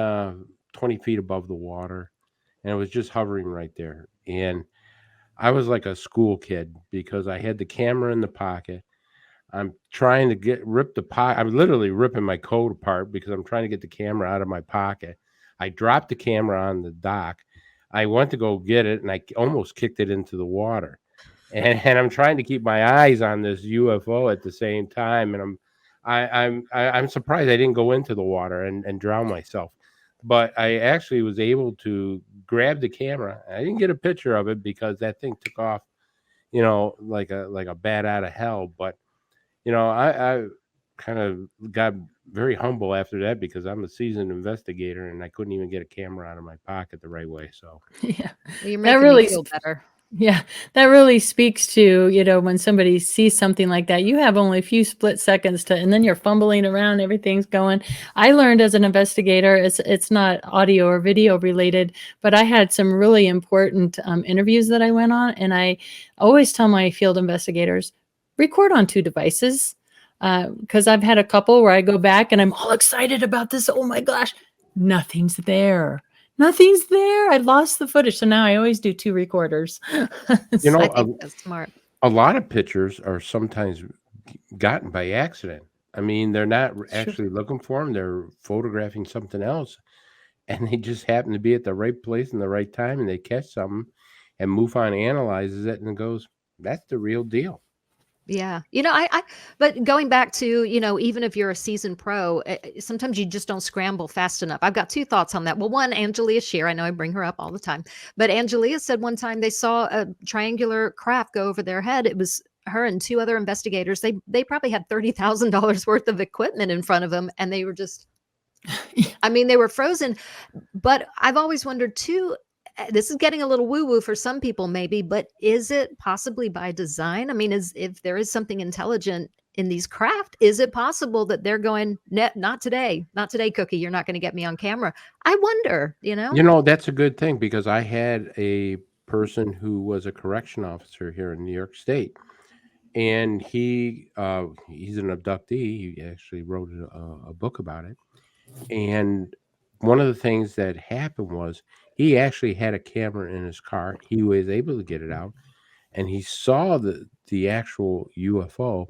20 feet above the water, and it was just hovering right there. And I was like a school kid because I had the camera in the pocket. I'm trying to rip the pocket. I'm literally ripping my coat apart because I'm trying to get the camera out of my pocket. I dropped the camera on the dock. I went to go get it, and I almost kicked it into the water. And I'm trying to keep my eyes on this UFO at the same time. And I'm surprised I didn't go into the water and drown myself. But I actually was able to grab the camera. I didn't get a picture of it because that thing took off, like a bat out of hell. But I kind of got very humble after that because I'm a seasoned investigator and I couldn't even get a camera out of my pocket the right way. So yeah, well, you're making me feel better. Yeah, that really speaks to, when somebody sees something like that, you have only a few split seconds and then you're fumbling around, everything's going. I learned as an investigator, it's not audio or video related, but I had some really important interviews that I went on. And I always tell my field investigators, record on 2 devices. Because I've had a couple where I go back and I'm all excited about this. Oh my gosh, nothing's there. I lost the footage. So now I always do 2 recorders. I think that's smart. A lot of pictures are sometimes gotten by accident. I mean, they're not actually looking for them. They're photographing something else. And they just happen to be at the right place in the right time. And they catch something. And MUFON analyzes it and goes, that's the real deal. Yeah. But going back to, even if you're a seasoned pro, sometimes you just don't scramble fast enough. I've got 2 thoughts on that. Well, one, Angelia Shear, I know I bring her up all the time, but Angelia said one time they saw a triangular craft go over their head. It was her and 2 other investigators. They probably had $30,000 worth of equipment in front of them. And they were just, they were frozen. But I've always wondered too, this is getting a little woo-woo for some people maybe, but is it possibly by design? I mean, if there is something intelligent in these craft, is it possible that they're going, not today, Cookie, you're not going to get me on camera? I wonder, You know, that's a good thing, because I had a person who was a correction officer here in New York State, and he's an abductee. He actually wrote a book about it. And one of the things that happened was he actually had a camera in his car. He was able to get it out, and he saw the actual UFO,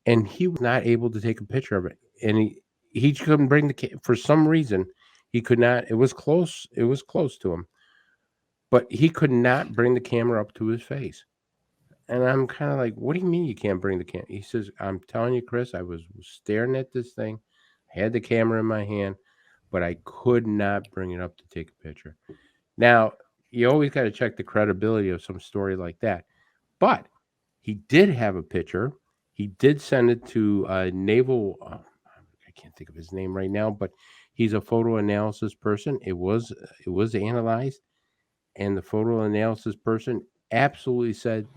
and he was not able to take a picture of it. And he couldn't bring for some reason, he could not. It was close to him, but he could not bring the camera up to his face. And I'm kind of like, what do you mean you can't bring the camera? He says, I'm telling you, Chris, I was staring at this thing, had the camera in my hand, but I could not bring it up to take a picture. Now, you always got to check the credibility of some story like that. But he did have a picture. He did send it to a naval, I can't think of his name right now, but he's a photo analysis person. It was analyzed, and the photo analysis person absolutely said,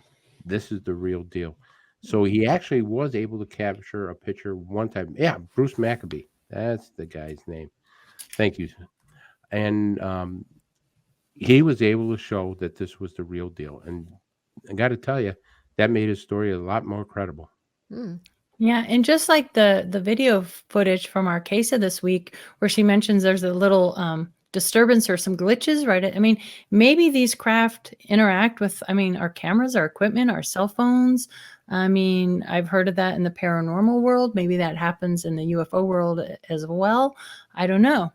this is the real deal. So he actually was able to capture a picture one time. Yeah, Bruce Maccabee. That's the guy's name. Thank you. And he was able to show that this was the real deal. And I got to tell you, that made his story a lot more credible. Yeah, and just like the video footage from our case of this week, where she mentions there's a little disturbance or some glitches, right? I mean, maybe these craft interact with, our cameras, our equipment, our cell phones. I've heard of that in the paranormal world. Maybe that happens in the UFO world as well. I don't know.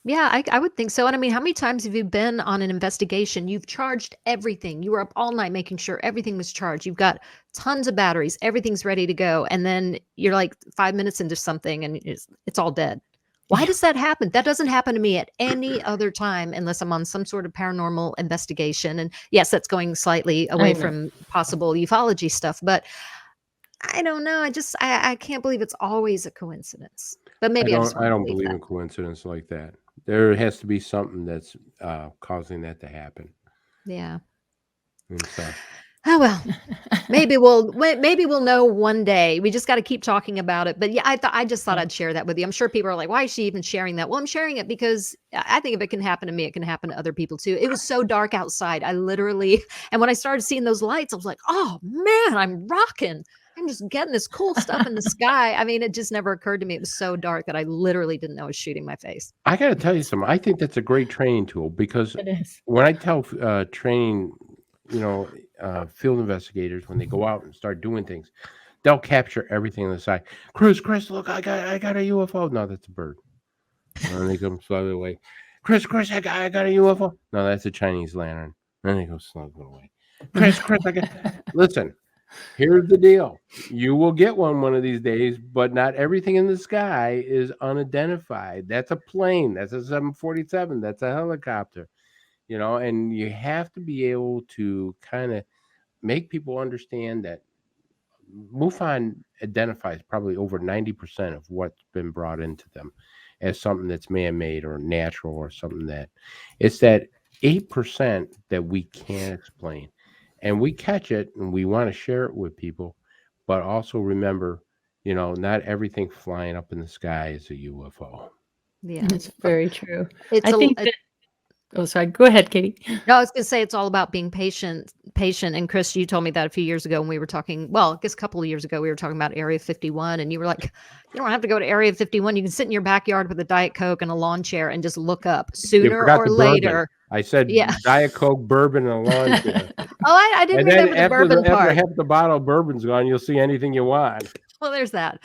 Yeah, I would think so. And I mean, how many times have you been on an investigation? You've charged everything. You were up all night making sure everything was charged. You've got tons of batteries. Everything's ready to go. And then you're like 5 minutes into something and it's all dead. Why does that happen? That doesn't happen to me at any other time unless I'm on some sort of paranormal investigation. And yes, that's going slightly away from possible ufology stuff. But I don't know. I can't believe it's always a coincidence. But maybe I don't believe in coincidence like that. There has to be something that's causing that to happen. Yeah. And so, oh well, maybe we'll know one day. We just got to keep talking about it. But yeah, I just thought I'd share that with you. I'm sure people are like, why is she even sharing that? Well, I'm sharing it because I think if it can happen to me, it can happen to other people too. It was so dark outside. And when I started seeing those lights, I was like, oh man, I'm rocking. I'm just getting this cool stuff in the sky. I mean, it just never occurred to me. It was so dark that I literally didn't know it was shooting my face. I got to tell you something. I think that's a great training tool, because it is. When I tell training, field investigators, when they go out and start doing things, they'll capture everything on the side. Chris, look, I got a UFO. No, that's a bird. And they come slowly away. Chris, I got a UFO. No, that's a Chinese lantern. And they go slowly away. Chris, listen. Here's the deal. You will get one of these days, but not everything in the sky is unidentified. That's a plane. That's a 747. That's a helicopter. And you have to be able to kind of make people understand that MUFON identifies probably over 90% of what's been brought into them as something that's man-made or natural, or something that it's that 8% that we can't explain. And we catch it and we want to share it with people, but also remember, not everything flying up in the sky is a UFO. Yeah, it's very true. Oh, sorry. Go ahead, Katie. No, I was going to say it's all about being patient. And Chris, you told me that a few years ago when we were talking. Well, I guess a couple of years ago we were talking about Area 51, and you were like, "You don't have to go to Area 51. You can sit in your backyard with a Diet Coke and a lawn chair and just look up. Sooner or later." I said, Diet Coke, bourbon, and a lawn chair. I didn't remember the bourbon part. After half the bottle of bourbon's gone, you'll see anything you want. Well, there's that.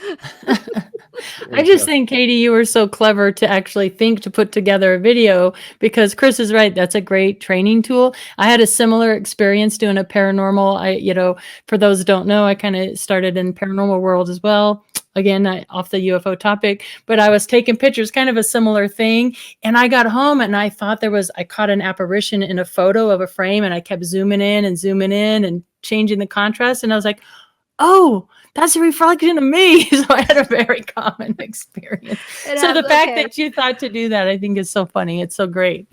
I just think, Katie, you were so clever to actually think to put together a video, because Chris is right. That's a great training tool. I had a similar experience doing a paranormal. For those who don't know, I kind of started in paranormal world as well. Again, off the UFO topic, but I was taking pictures, kind of a similar thing. And I got home and I thought I caught an apparition in a photo of a frame, and I kept zooming in and changing the contrast. And I was like, oh, that's a reflection of me. So I had a very common experience. So the fact that you thought to do that, I think is so funny. It's so great.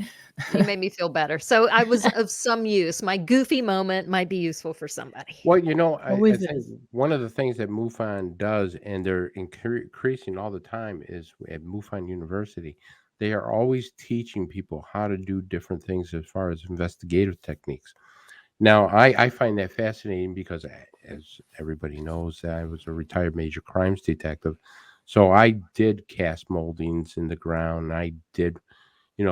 You made me feel better. So I was of some use. My goofy moment might be useful for somebody. Well, you know, I Always think is. one of the things that MUFON does, and they're increasing all the time, is at MUFON University, they are always teaching people how to do different things as far as investigative techniques. Now, I find that fascinating because, as everybody knows, I was a retired major crimes detective. So I did cast moldings in the ground. I did,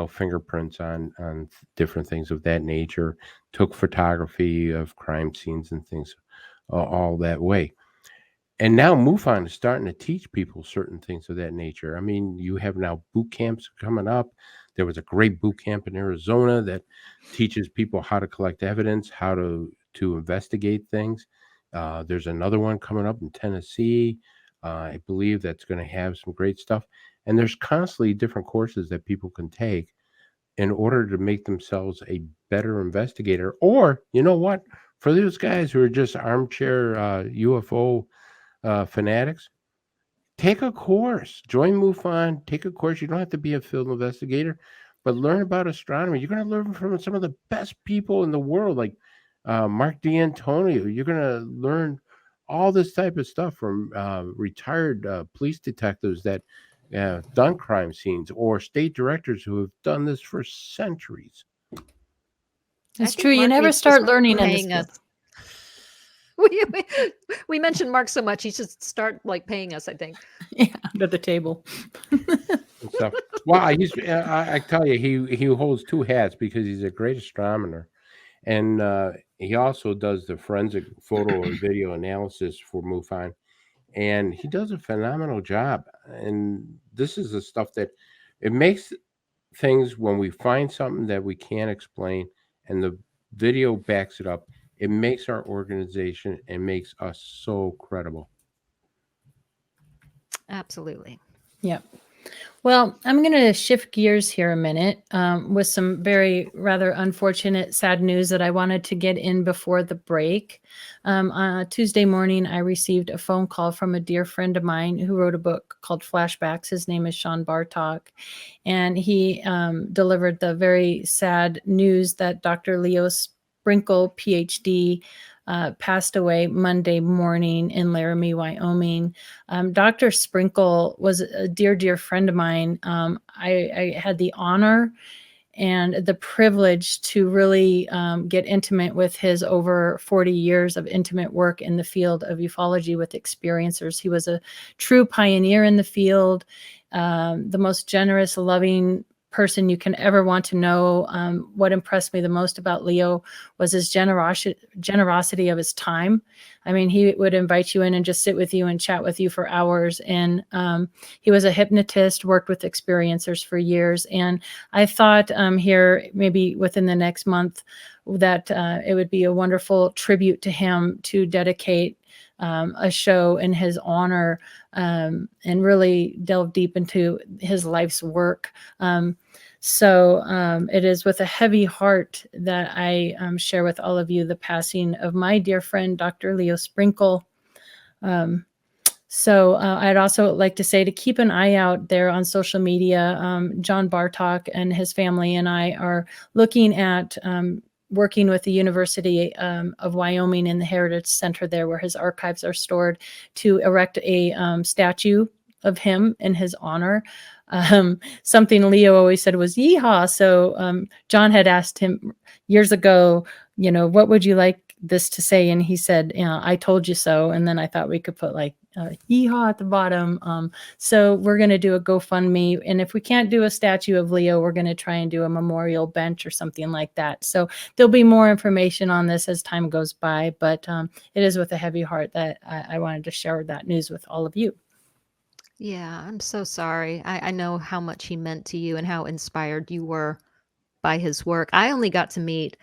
fingerprints on different things of that nature, took photography of crime scenes and things, all that way. And now MUFON is starting to teach people certain things of that nature. I mean, you have now boot camps coming up. There was a great boot camp in Arizona that teaches people how to collect evidence, how to investigate things. There's another one coming up in Tennessee. I believe that's going to have some great stuff. And there's constantly different courses that people can take in order to make themselves a better investigator. Or, you know what? For those guys who are just armchair UFO fanatics, take a course, join MUFON, take a course. You don't have to be a field investigator, but learn about astronomy. You're going to learn from some of the best people in the world, like Mark D'Antonio. You're going to learn all this type of stuff from retired police detectives that have done crime scenes, or state directors who have done this for centuries. It's true. You never start learning in this paying field. us. We mentioned Mark so much, he should start paying us, I think. Yeah, under the table. And stuff. Well, I tell you, he holds two hats because he's a great astronomer, and he also does the forensic photo and video analysis for MUFON, and he does a phenomenal job. And this is the stuff that it makes things, when we find something that we can't explain and the video backs it up, it makes our organization and makes us so credible. Absolutely. Yep. Well, I'm going to shift gears here a minute with some very rather unfortunate, sad news that I wanted to get in before the break. Tuesday morning, I received a phone call from a dear friend of mine who wrote a book called Flashbacks. His name is Sean Bartok, and he delivered the very sad news that Dr. Leo Sprinkle, PhD, passed away Monday morning in Laramie, Wyoming. Dr. Sprinkle was a dear, dear friend of mine. I had the honor and the privilege to really get intimate with his over 40 years of intimate work in the field of ufology with experiencers. He was a true pioneer in the field, the most generous, loving person you can ever want to know. What impressed me the most about Leo was his generosity of his time. I mean, he would invite you in and just sit with you and chat with you for hours. And he was a hypnotist, worked with experiencers for years. And I thought here, maybe within the next month, that it would be a wonderful tribute to him to dedicate a show in his honor and really delve deep into his life's work. So it is with a heavy heart that I share with all of you the passing of my dear friend, Dr. Leo Sprinkle. So I'd also like to say to keep an eye out there on social media. John Bartok and his family and I are looking at working with the University of Wyoming in the Heritage Center there, where his archives are stored, to erect a statue of him in his honor. Something Leo always said was "yeehaw." So John had asked him years ago, what would you like this to say? And he said, "I told you so." And then I thought we could put "yeehaw" at the bottom. So we're going to do a GoFundMe. And if we can't do a statue of Leo, we're going to try and do a memorial bench or something like that. So there'll be more information on this as time goes by. But it is with a heavy heart that I wanted to share that news with all of you. Yeah, I'm so sorry. I know how much he meant to you and how inspired you were by his work. I only got to meet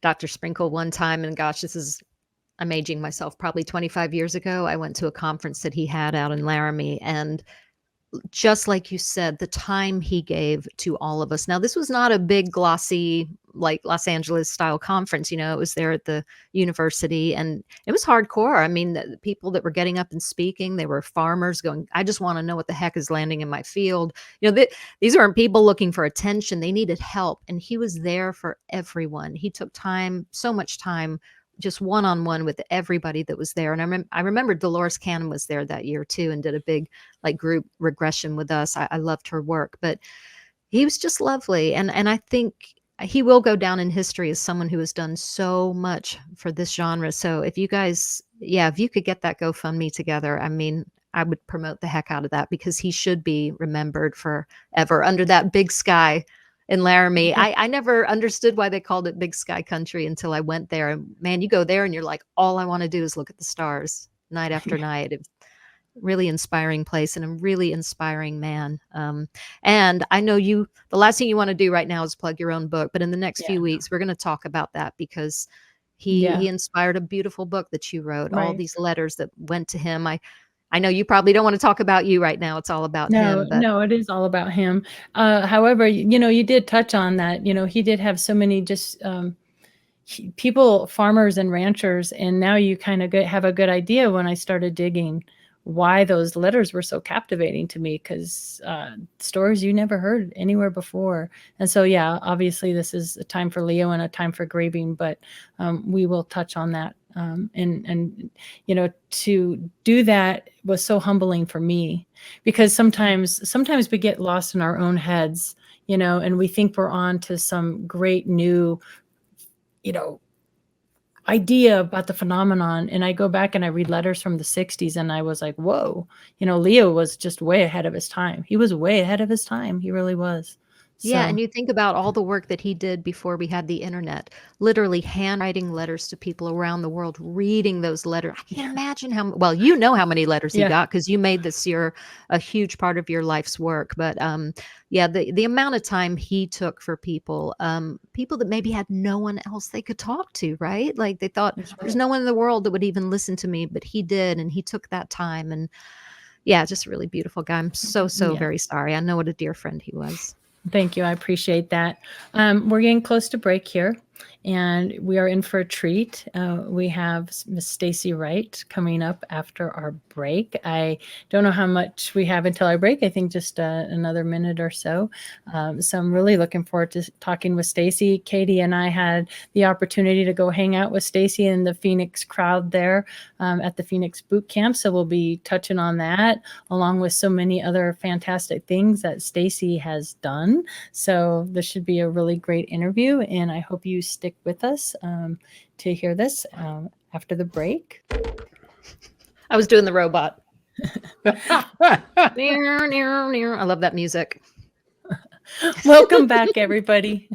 Dr. Sprinkle one time, and gosh, I'm aging myself, probably 25 years ago. I went to a conference that he had out in Laramie, and just like you said, the time he gave to all of us. Now, this was not a big glossy, like Los Angeles style conference. You know, it was there at the university and it was hardcore. I mean, the people that were getting up and speaking, they were farmers going, I just want to know what the heck is landing in my field. You know, these weren't people looking for attention. They needed help. And he was there for everyone. He took time, so much time, just one-on-one with everybody that was there. And I remember Dolores Cannon was there that year too and did a big like group regression with us. I loved her work, but he was just lovely. And I think he will go down in history as someone who has done so much for this genre. So if you guys, if you could get that GoFundMe together, I mean, I would promote the heck out of that because he should be remembered forever under that big sky in Laramie. I never understood why they called it Big Sky Country until I went there. And man, you go there and you're like, all I want to do is look at the stars night after night. It's really inspiring place and a really inspiring man. And I know the last thing you want to do right now is plug your own book, but in the next few weeks, we're going to talk about that because he inspired a beautiful book that you wrote, all these letters that went to him. I know you probably don't want to talk about you right now. It's all about him. But No, it is all about him. However, you know, you did touch on that. You know, he did have so many just people, farmers and ranchers. And now you kind of have a good idea when I started digging why those letters were so captivating to me, because stories you never heard anywhere before. And so, yeah, obviously this is a time for Leo and a time for grieving, but we will touch on that. And you know, to do that was so humbling for me, because sometimes we get lost in our own heads, you know, and we think we're on to some great new, you know, idea about the phenomenon. And I go back and I read letters from the 60s and I was like, whoa, you know, Leo was just way ahead of his time. He was way ahead of his time. He really was. Yeah, So, and you think about all the work that he did before we had the internet, literally handwriting letters to people around the world, reading those letters. I can't imagine well, you know how many letters he got because you made this year a huge part of your life's work. But the amount of time he took for people that maybe had no one else they could talk to, right? Like they thought there's no one in the world that would even listen to me, but he did, and he took that time. And yeah, just a really beautiful guy. I'm so very sorry. I know what a dear friend he was. thank you. I appreciate that. We're getting close to break here, and we are in for a treat. We have Miss Stacey Wright coming up after our break. I don't know how much we have until our break. I think just another minute or so. So I'm really looking forward to talking with Stacey. Katie and I had the opportunity to go hang out with Stacey and the Phoenix crowd there at the Phoenix boot camp. So we'll be touching on that, along with so many other fantastic things that Stacey has done. So this should be a really great interview, and I hope you stick with us to hear this after the break. I was doing the robot. I love that music. Welcome back, everybody.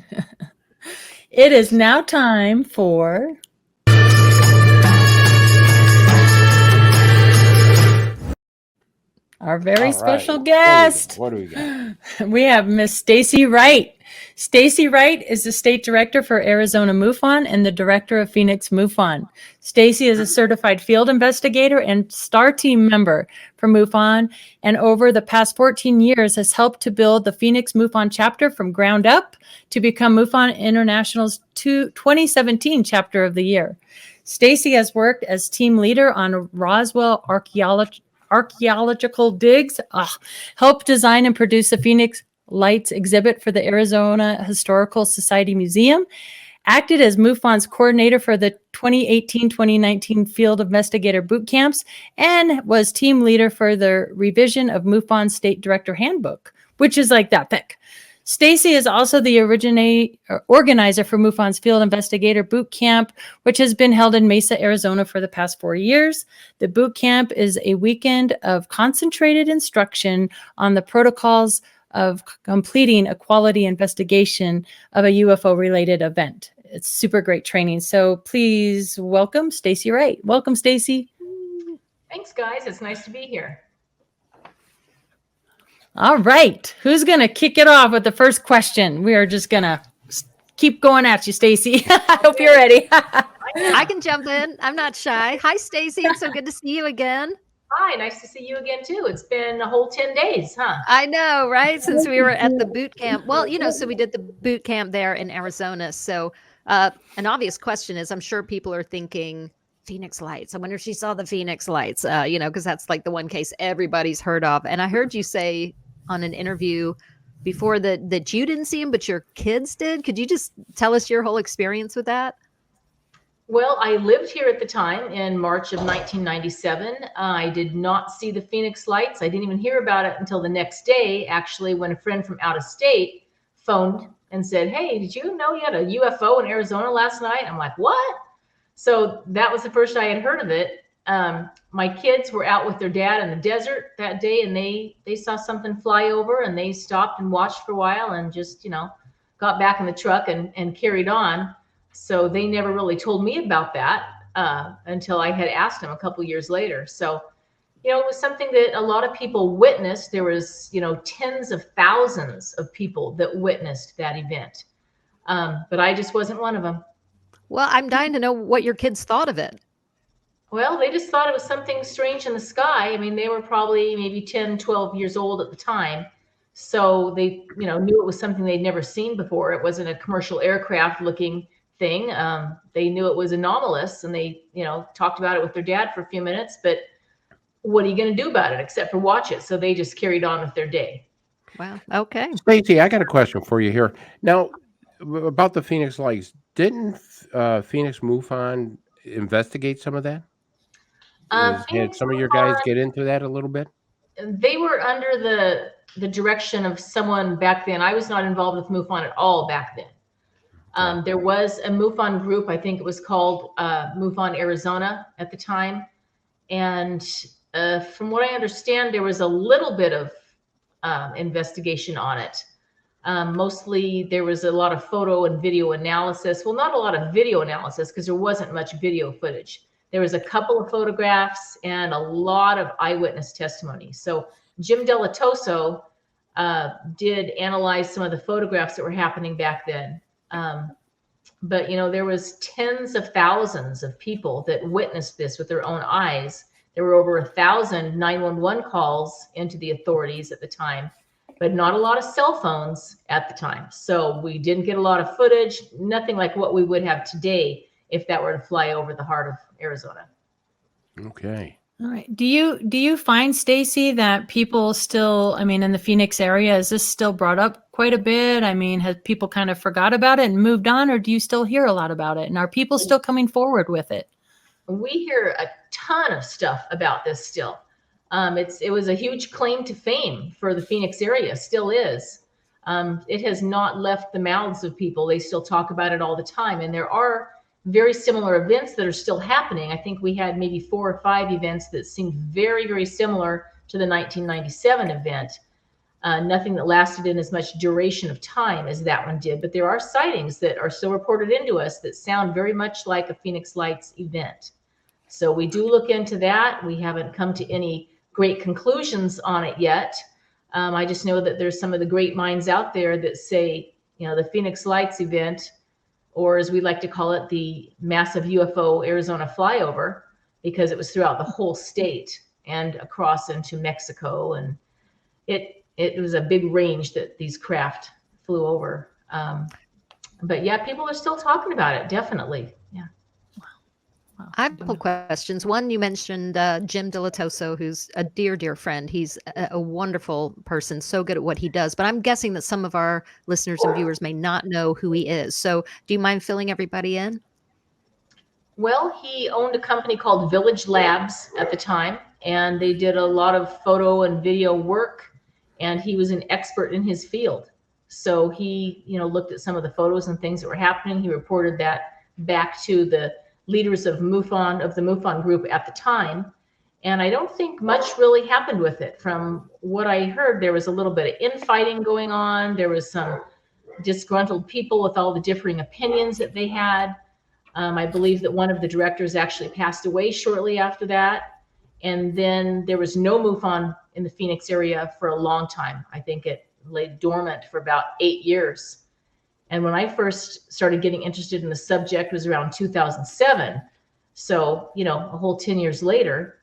It is now time for our very special guest. What do we got? We have Miss Stacey Wright. Stacey Wright is the state director for Arizona MUFON and the director of Phoenix MUFON. Stacey is a certified field investigator and STAR team member for MUFON, and over the past 14 years has helped to build the Phoenix MUFON chapter from ground up to become MUFON International's 2017 chapter of the year. Stacey has worked as team leader on Roswell archaeological digs, helped design and produce the Phoenix Lights exhibit for the Arizona Historical Society Museum, acted as MUFON's coordinator for the 2018-2019 Field Investigator Boot Camps, and was team leader for the revision of MUFON's State Director Handbook, which is like that thick. Stacey is also the organizer for MUFON's Field Investigator Boot Camp, which has been held in Mesa, Arizona for the past 4 years. The boot camp is a weekend of concentrated instruction on the protocols of completing a quality investigation of a UFO-related event. It's super great training. So please welcome Stacey Wright. Welcome, Stacey. Thanks, guys. It's nice to be here. All right. Who's going to kick it off with the first question? We are just going to keep going at you, Stacey. I hope you're ready. I can jump in. I'm not shy. Hi, Stacey. It's so good to see you again. Hi, nice to see you again too. It's been a whole 10 days, huh? I know, right? Since we were at the boot camp. Well, so we did the boot camp there in Arizona. So an obvious question is, I'm sure people are thinking, Phoenix Lights. I wonder if she saw the Phoenix Lights, because that's like the one case everybody's heard of. And I heard you say on an interview before that you didn't see them, but your kids did. Could you just tell us your whole experience with that? Well, I lived here at the time in March of 1997. I did not see the Phoenix Lights. I didn't even hear about it until the next day, actually, when a friend from out of state phoned and said, "Hey, did you know you had a UFO in Arizona last night?" I'm like, "What?" So that was the first I had heard of it. My kids were out with their dad in the desert that day, and they saw something fly over, and they stopped and watched for a while and just, got back in the truck and carried on. So they never really told me about that until I had asked them a couple years later. So, it was something that a lot of people witnessed. There was, tens of thousands of people that witnessed that event. But I just wasn't one of them. Well, I'm dying to know what your kids thought of it. Well, they just thought it was something strange in the sky. I mean, they were probably maybe 10, 12 years old at the time. So they, knew it was something they'd never seen before. It wasn't a commercial aircraft looking thing. They knew it was anomalous, and they, talked about it with their dad for a few minutes, but what are you going to do about it except for watch it? So they just carried on with their day. Wow. Okay. Stacey, I got a question for you here. Now, about the Phoenix Lights, didn't Phoenix MUFON investigate some of that? Did some of your guys get into that a little bit? They were under the direction of someone back then. I was not involved with MUFON at all back then. There was a MUFON group, I think it was called MUFON Arizona at the time. And from what I understand, there was a little bit of investigation on it. Mostly there was a lot of photo and video analysis. Well, not a lot of video analysis because there wasn't much video footage. There was a couple of photographs and a lot of eyewitness testimony. So Jim Delatoso did analyze some of the photographs that were happening back then. But, there was tens of thousands of people that witnessed this with their own eyes. There were over 1,000 911 calls into the authorities at the time, but not a lot of cell phones at the time. So we didn't get a lot of footage, nothing like what we would have today if that were to fly over the heart of Arizona. Okay. All right. Do you find, Stacey, that people still, in the Phoenix area, is this still brought up quite a bit? Have people kind of forgot about it and moved on, or do you still hear a lot about it? And are people still coming forward with it? We hear a ton of stuff about this still. It was a huge claim to fame for the Phoenix area, still is. It has not left the mouths of people. They still talk about it all the time. And there are very similar events that are still happening. I think we had maybe 4 or 5 events that seemed very, very similar to the 1997 event. Nothing that lasted in as much duration of time as that one did, but there are sightings that are still reported into us that sound very much like a Phoenix Lights event. So we do look into that. We haven't come to any great conclusions on it yet. I just know that there's some of the great minds out there that say, the Phoenix Lights event, or as we like to call it, the massive UFO Arizona flyover, because it was throughout the whole state and across into Mexico. And it was a big range that these craft flew over. But yeah, people are still talking about it, definitely. Yeah. I have a couple questions. One, you mentioned Jim Delatoso, who's a dear, dear friend. He's a wonderful person, so good at what he does. But I'm guessing that some of our listeners and viewers may not know who he is. So do you mind filling everybody in? Well, he owned a company called Village Labs at the time, and they did a lot of photo and video work, and he was an expert in his field. So he, looked at some of the photos and things that were happening. He reported that back to the leaders of the MUFON group at the time. And I don't think much really happened with it. From what I heard, there was a little bit of infighting going on. There was some disgruntled people with all the differing opinions that they had. I believe that one of the directors actually passed away shortly after that. And then there was no MUFON in the Phoenix area for a long time. I think it lay dormant for about 8 years. And when I first started getting interested in the subject was around 2007. So, a whole 10 years later.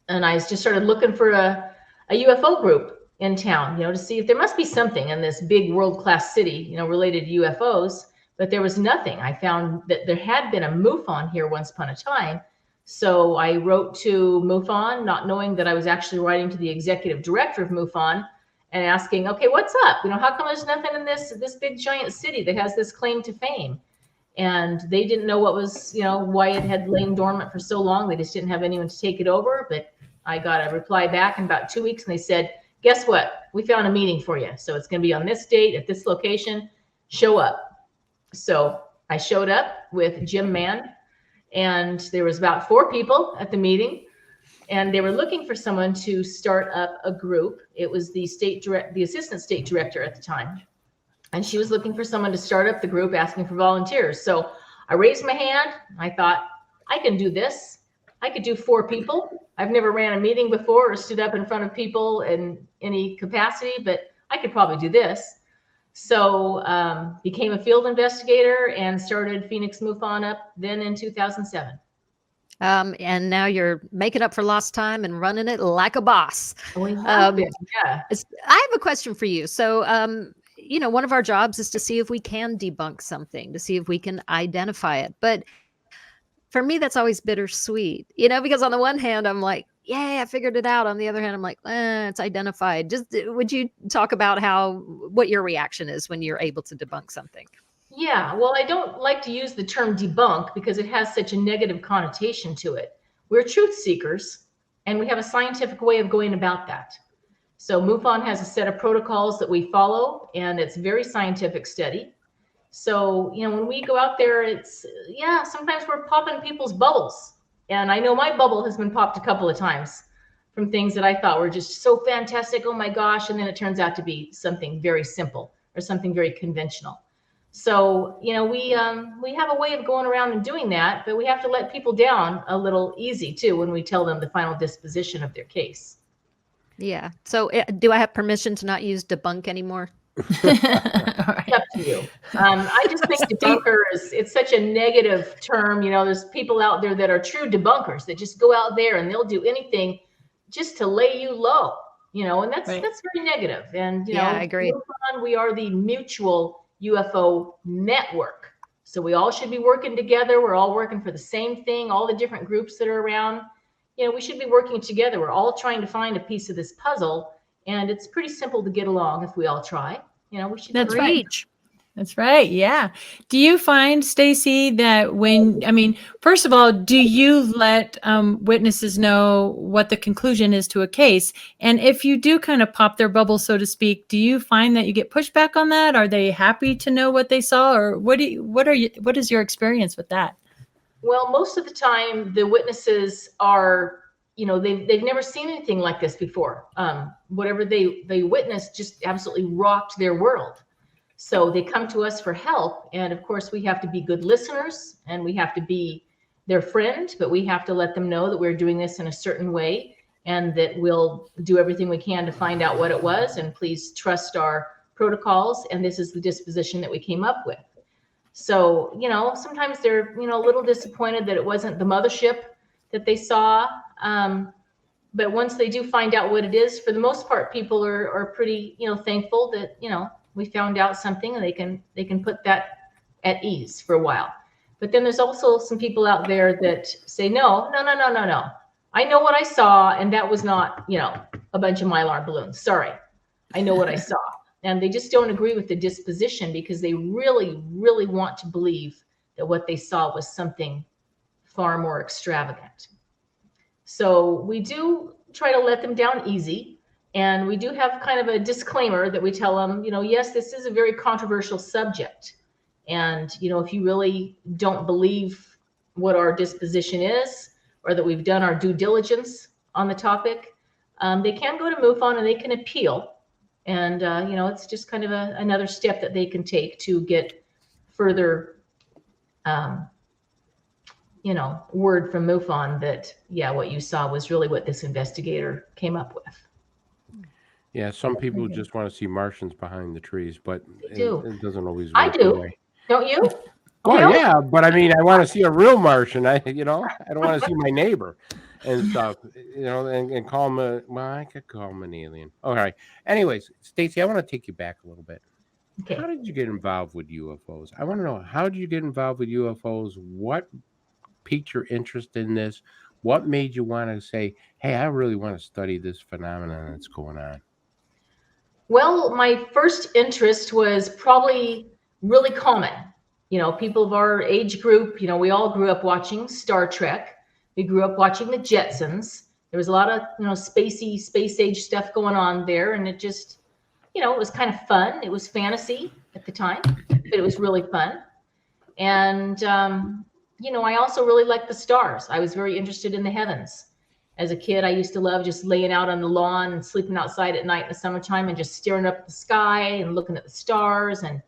and I just started looking for a UFO group in town, to see if there must be something in this big world-class city, related to UFOs, but there was nothing. I found that there had been a MUFON here once upon a time. So I wrote to MUFON, not knowing that I was actually writing to the executive director of MUFON and asking, okay, what's up? How come there's nothing in this big giant city that has this claim to fame? And they didn't know what was, why it had lain dormant for so long. They just didn't have anyone to take it over. But I got a reply back in about 2 weeks, and they said, guess what? We found a meeting for you. So it's going to be on this date at this location. Show up. So I showed up with Jim Mann, and there was about 4 people at the meeting, and they were looking for someone to start up a group. It was the assistant state director at the time. And she was looking for someone to start up the group, asking for volunteers. So I raised my hand. I thought, I can do this. I could do 4 people. I've never ran a meeting before or stood up in front of people in any capacity, but I could probably do this. So became a field investigator and started Phoenix MUFON up then in 2007. And now you're making up for lost time and running it like a boss. Yeah. I have a question for you. So, one of our jobs is to see if we can debunk something, to see if we can identify it. But for me, that's always bittersweet, because on the one hand, I'm like, yay, I figured it out. On the other hand, I'm like, it's identified. Just would you talk about what your reaction is when you're able to debunk something? Yeah, well, I don't like to use the term debunk because it has such a negative connotation to it. We're truth seekers, and we have a scientific way of going about that. So MUFON has a set of protocols that we follow, and it's very scientific study. So, when we go out there, sometimes we're popping people's bubbles. And I know my bubble has been popped a couple of times from things that I thought were just so fantastic. Oh my gosh. And then it turns out to be something very simple or something very conventional. So, we have a way of going around and doing that, but we have to let people down a little easy too when we tell them the final disposition of their case. Yeah. So do I have permission to not use debunk anymore? It's up to you. I just think debunker it's such a negative term. There's people out there that are true debunkers that just go out there and they'll do anything just to lay you low, and that's very negative. And, I agree. We are the mutual UFO network. So we all should be working together. We're all working for the same thing. All the different groups that are around, we should be working together. We're all trying to find a piece of this puzzle. And it's pretty simple to get along if we all try. We should. That's right. That's right. Yeah. Do you find, Stacey, that first of all, do you let witnesses know what the conclusion is to a case? And if you do kind of pop their bubble, so to speak, do you find that you get pushback on that? Are they happy to know what they saw, or what is your experience with that? Well, most of the time, the witnesses are, they've never seen anything like this before. Whatever they witnessed just absolutely rocked their world. So they come to us for help. And of course, we have to be good listeners and we have to be their friend, but we have to let them know that we're doing this in a certain way and that we'll do everything we can to find out what it was. And please trust our protocols. And this is the disposition that we came up with. So, sometimes they're, a little disappointed that it wasn't the mothership that they saw. But once they do find out what it is, for the most part, people are pretty, thankful that, we found out something, and they can put that at ease for a while. But then there's also some people out there that say, no. I know what I saw, and that was not, a bunch of Mylar balloons. Sorry. I know what I saw. And they just don't agree with the disposition because they really, really want to believe that what they saw was something far more extravagant. So we do try to let them down easy. And we do have kind of a disclaimer that we tell them, yes, this is a very controversial subject. And, if you really don't believe what our disposition is, or that we've done our due diligence on the topic, they can go to MUFON and they can appeal. And, it's just kind of another step that they can take to get further, word from MUFON that, what you saw was really what this investigator came up with. Yeah, some people just want to see Martians behind the trees, but it doesn't always work. I do. Don't you? Well, yeah, but I want to see a real Martian. I don't want to see my neighbor. and stuff, and call him I could call him an alien. All right. Anyways, Stacey, I want to take you back a little bit. Okay. How did you get involved with UFOs? I want to know, how did you get involved with UFOs? What piqued your interest in this? What made you want to say, hey, I really want to study this phenomenon that's going on? Well, my first interest was probably really common. People of our age group, we all grew up watching Star Trek. We grew up watching the Jetsons. There was a lot of, space age stuff going on there. And it just, it was kind of fun. It was fantasy at the time, but it was really fun. And, I also really liked the stars. I was very interested in the heavens. As a kid, I used to love just laying out on the lawn and sleeping outside at night in the summertime and just staring up at the sky and looking at the stars. And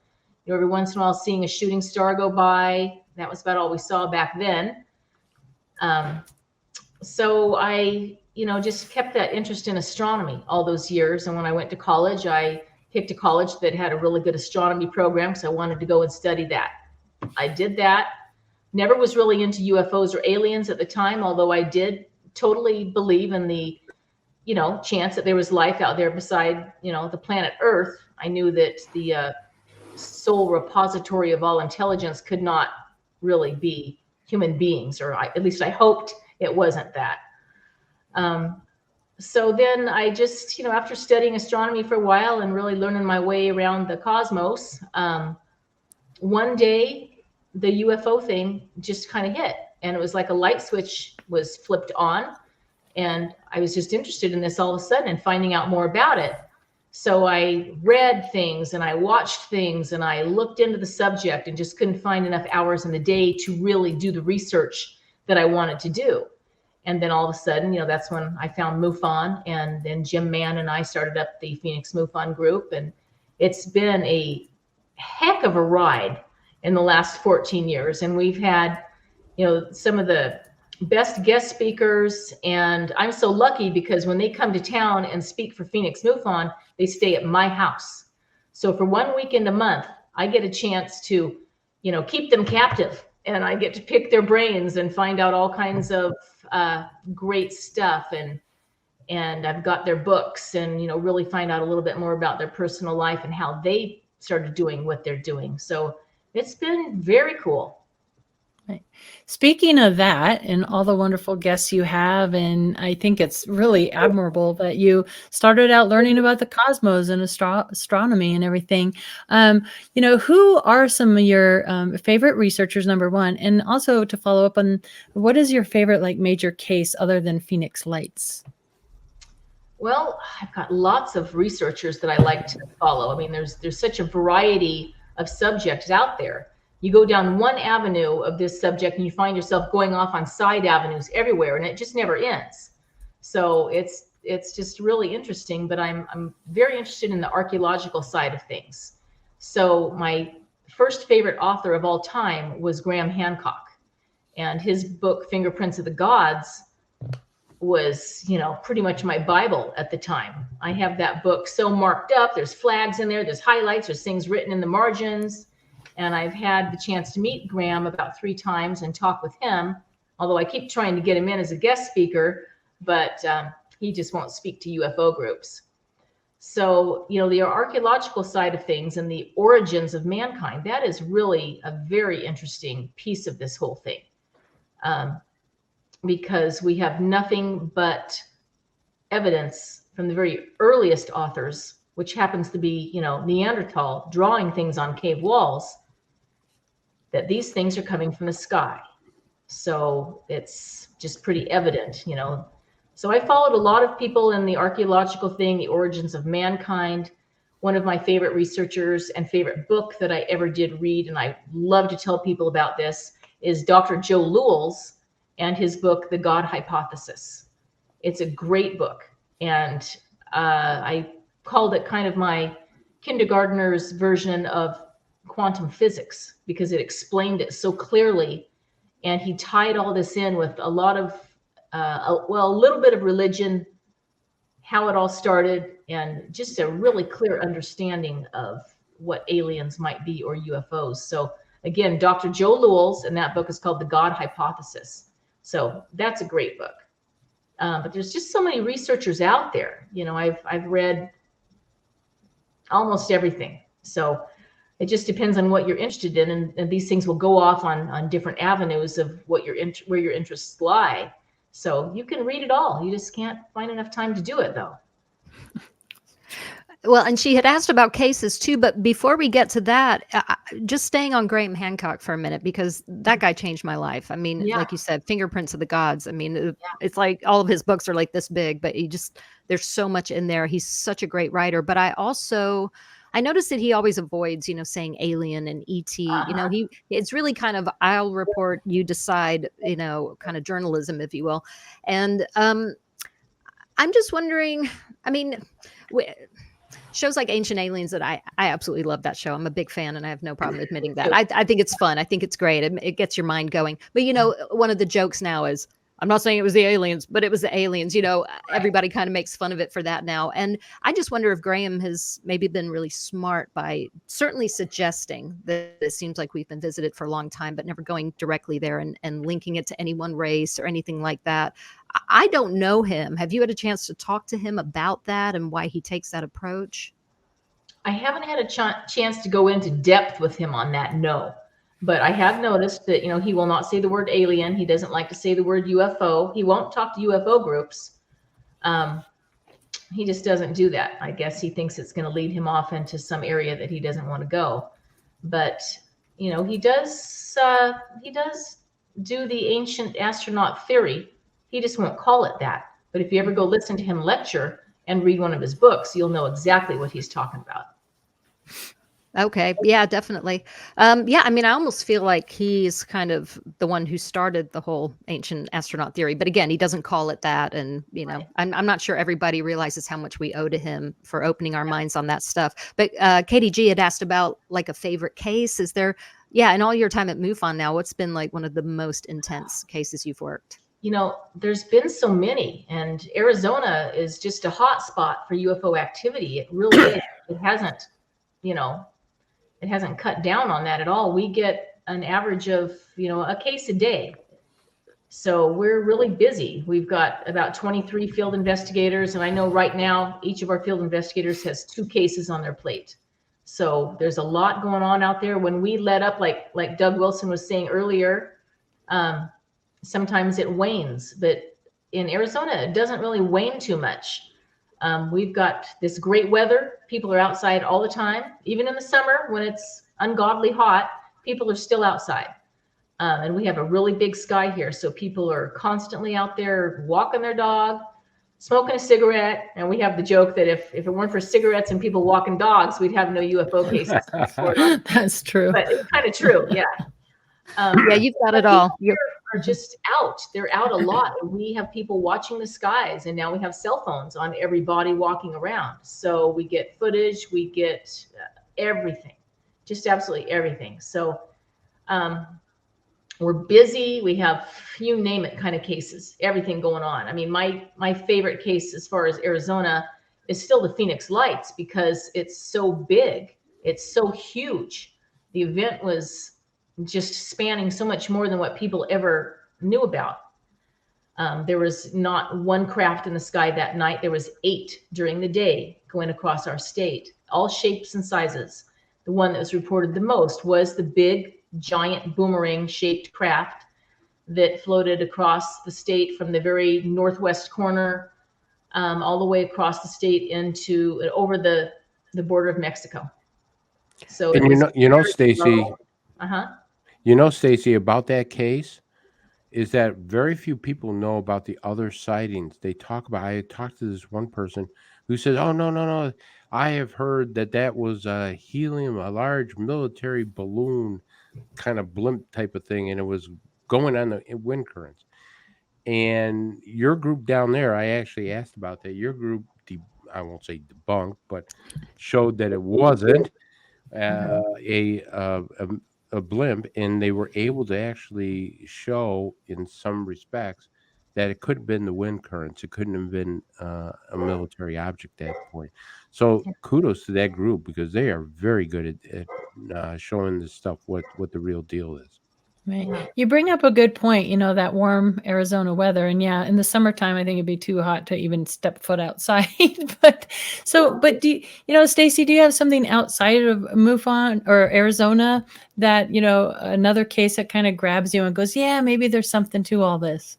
every once in a while seeing a shooting star go by. That was about all we saw back then. So I, just kept that interest in astronomy all those years. And when I went to college, I picked a college that had a really good astronomy program, so I wanted to go and study that. I did that. Never was really into UFOs or aliens at the time, although I did totally believe in the, chance that there was life out there beside, the planet Earth. I knew that the sole repository of all intelligence could not really be human beings, or at least I hoped it wasn't that. So then I just, after studying astronomy for a while and really learning my way around the cosmos, one day the UFO thing just kind of hit, and it was like a light switch was flipped on, and I was just interested in this all of a sudden and finding out more about it. So I read things and I watched things and I looked into the subject and just couldn't find enough hours in the day to really do the research that I wanted to do. And then all of a sudden, that's when I found MUFON, and then Jim Mann and I started up the Phoenix MUFON group. And it's been a heck of a ride in the last 14 years. And we've had, some of the best guest speakers. And I'm so lucky because when they come to town and speak for Phoenix MUFON, they stay at my house. So for 1 weekend a month, I get a chance to, keep them captive, and I get to pick their brains and find out all kinds of great stuff. And I've got their books and, really find out a little bit more about their personal life and how they started doing what they're doing. So it's been very cool. Right. Speaking of that and all the wonderful guests you have, and I think it's really admirable that you started out learning about the cosmos and astronomy and everything. Who are some of your favorite researchers, number one, and also to follow up on, what is your favorite major case other than Phoenix Lights? Well, I've got lots of researchers that I like to follow. I mean, there's such a variety of subjects out there. You go down one avenue of this subject and you find yourself going off on side avenues everywhere, and it just never ends. So it's just really interesting, but I'm very interested in the archaeological side of things. So my first favorite author of all time was Graham Hancock, and his book, Fingerprints of the Gods, was, pretty much my Bible at the time. I have that book so marked up. There's flags in there, there's highlights, there's things written in the margins. And I've had the chance to meet Graham about 3 times and talk with him, although I keep trying to get him in as a guest speaker, but he just won't speak to UFO groups. So, the archaeological side of things and the origins of mankind, that is really a very interesting piece of this whole thing. Because we have nothing but evidence from the very earliest authors, which happens to be, Neanderthal drawing things on cave walls, that these things are coming from the sky. So it's just pretty evident, So I followed a lot of people in the archaeological thing, the origins of mankind. One of my favorite researchers and favorite book that I ever did read, and I love to tell people about this, is Dr. Joe Lewell's and his book, The God Hypothesis. It's a great book. And I called it kind of my kindergartner's version of quantum physics, because it explained it so clearly. And he tied all this in with a lot of, a little bit of religion, how it all started, and just a really clear understanding of what aliens might be, or UFOs. So again, Dr. Joe Lewell's, and that book is called The God Hypothesis. So that's a great book. But there's just so many researchers out there. I've read almost everything. So it just depends on what you're interested in, and these things will go off on different avenues of where your interests lie. So you can read it all. You just can't find enough time to do it, though. Well, and she had asked about cases too, but before we get to that, just staying on Graham Hancock for a minute, because that guy changed my life. I mean, like you said, Fingerprints of the Gods. I mean, it's like all of his books are like this big, but there's so much in there. He's such a great writer. But I noticed that he always avoids, saying alien and ET. It's really kind of, I'll report, you decide, kind of journalism, if you will. And I'm just wondering, I mean, shows like Ancient Aliens, that I absolutely love that show. I'm a big fan, and I have no problem admitting that. I think it's fun. I think it's great. It gets your mind going. But, one of the jokes now is, I'm not saying it was the aliens, but it was the aliens. Everybody kind of makes fun of it for that now. And I just wonder if Graham has maybe been really smart by certainly suggesting that it seems like we've been visited for a long time, but never going directly there and linking it to any one race or anything like that. I don't know him. Have you had a chance to talk to him about that and why he takes that approach? I haven't had a chance to go into depth with him on that, no. But I have noticed that, he will not say the word alien. He doesn't like to say the word UFO. He won't talk to UFO groups. He just doesn't do that. I guess he thinks it's going to lead him off into some area that he doesn't want to go. But, he does do the ancient astronaut theory. He just won't call it that. But if you ever go listen to him lecture and read one of his books, you'll know exactly what he's talking about. Okay. Yeah, definitely. I mean, I almost feel like he's kind of the one who started the whole ancient astronaut theory. But again, he doesn't call it that. And, I'm not sure everybody realizes how much we owe to him for opening our minds on that stuff. But Katie G had asked about like a favorite case. Is there, in all your time at MUFON now, what's been like one of the most intense cases you've worked? There's been so many, and Arizona is just a hot spot for UFO activity. It really is. It hasn't cut down on that at all. We get an average of, a case a day. So we're really busy. We've got about 23 field investigators. And I know right now, each of our field investigators has 2 cases on their plate. So there's a lot going on out there. When we let up, like Doug Wilson was saying earlier, sometimes it wanes, but in Arizona, it doesn't really wane too much. We've got this great weather. People are outside all the time. Even in the summer when it's ungodly hot, people are still outside. And we have a really big sky here. So people are constantly out there walking their dog, smoking a cigarette. And we have the joke that if it weren't for cigarettes and people walking dogs, we'd have no UFO cases in Florida. That's true. But it's kind of true. Yeah. You've got it all. Are just out. They're out a lot. And we have people watching the skies, and now we have cell phones on everybody walking around. So we get footage, we get everything, just absolutely everything. So we're busy. We have, you name it, kind of cases, everything going on. I mean, my favorite case as far as Arizona is still the Phoenix Lights, because it's so big. It's so huge. The event was just spanning so much more than what people ever knew about. There was not one craft in the sky that night. There was 8 during the day going across our state, all shapes and sizes. The one that was reported the most was the big, giant boomerang shaped craft that floated across the state from the very northwest corner, all the way across the state over the border of Mexico. So, and Stacey, Stacey, about that case is that very few people know about the other sightings. I talked to this one person who says, "Oh, no. I have heard that was a large military balloon kind of blimp type of thing, and it was going on the wind currents." And your group down there, I actually asked about that. Your group, I won't say debunked, but showed that it wasn't a blimp, and they were able to actually show in some respects that it could have been the wind currents. It couldn't have been a military object at that point. So kudos to that group, because they are very good at showing this stuff, what the real deal is. Right. You bring up a good point, that warm Arizona weather. And yeah, in the summertime, I think it'd be too hot to even step foot outside. but do Stacey, do you have something outside of MUFON or Arizona that, another case that kind of grabs you and goes, yeah, maybe there's something to all this?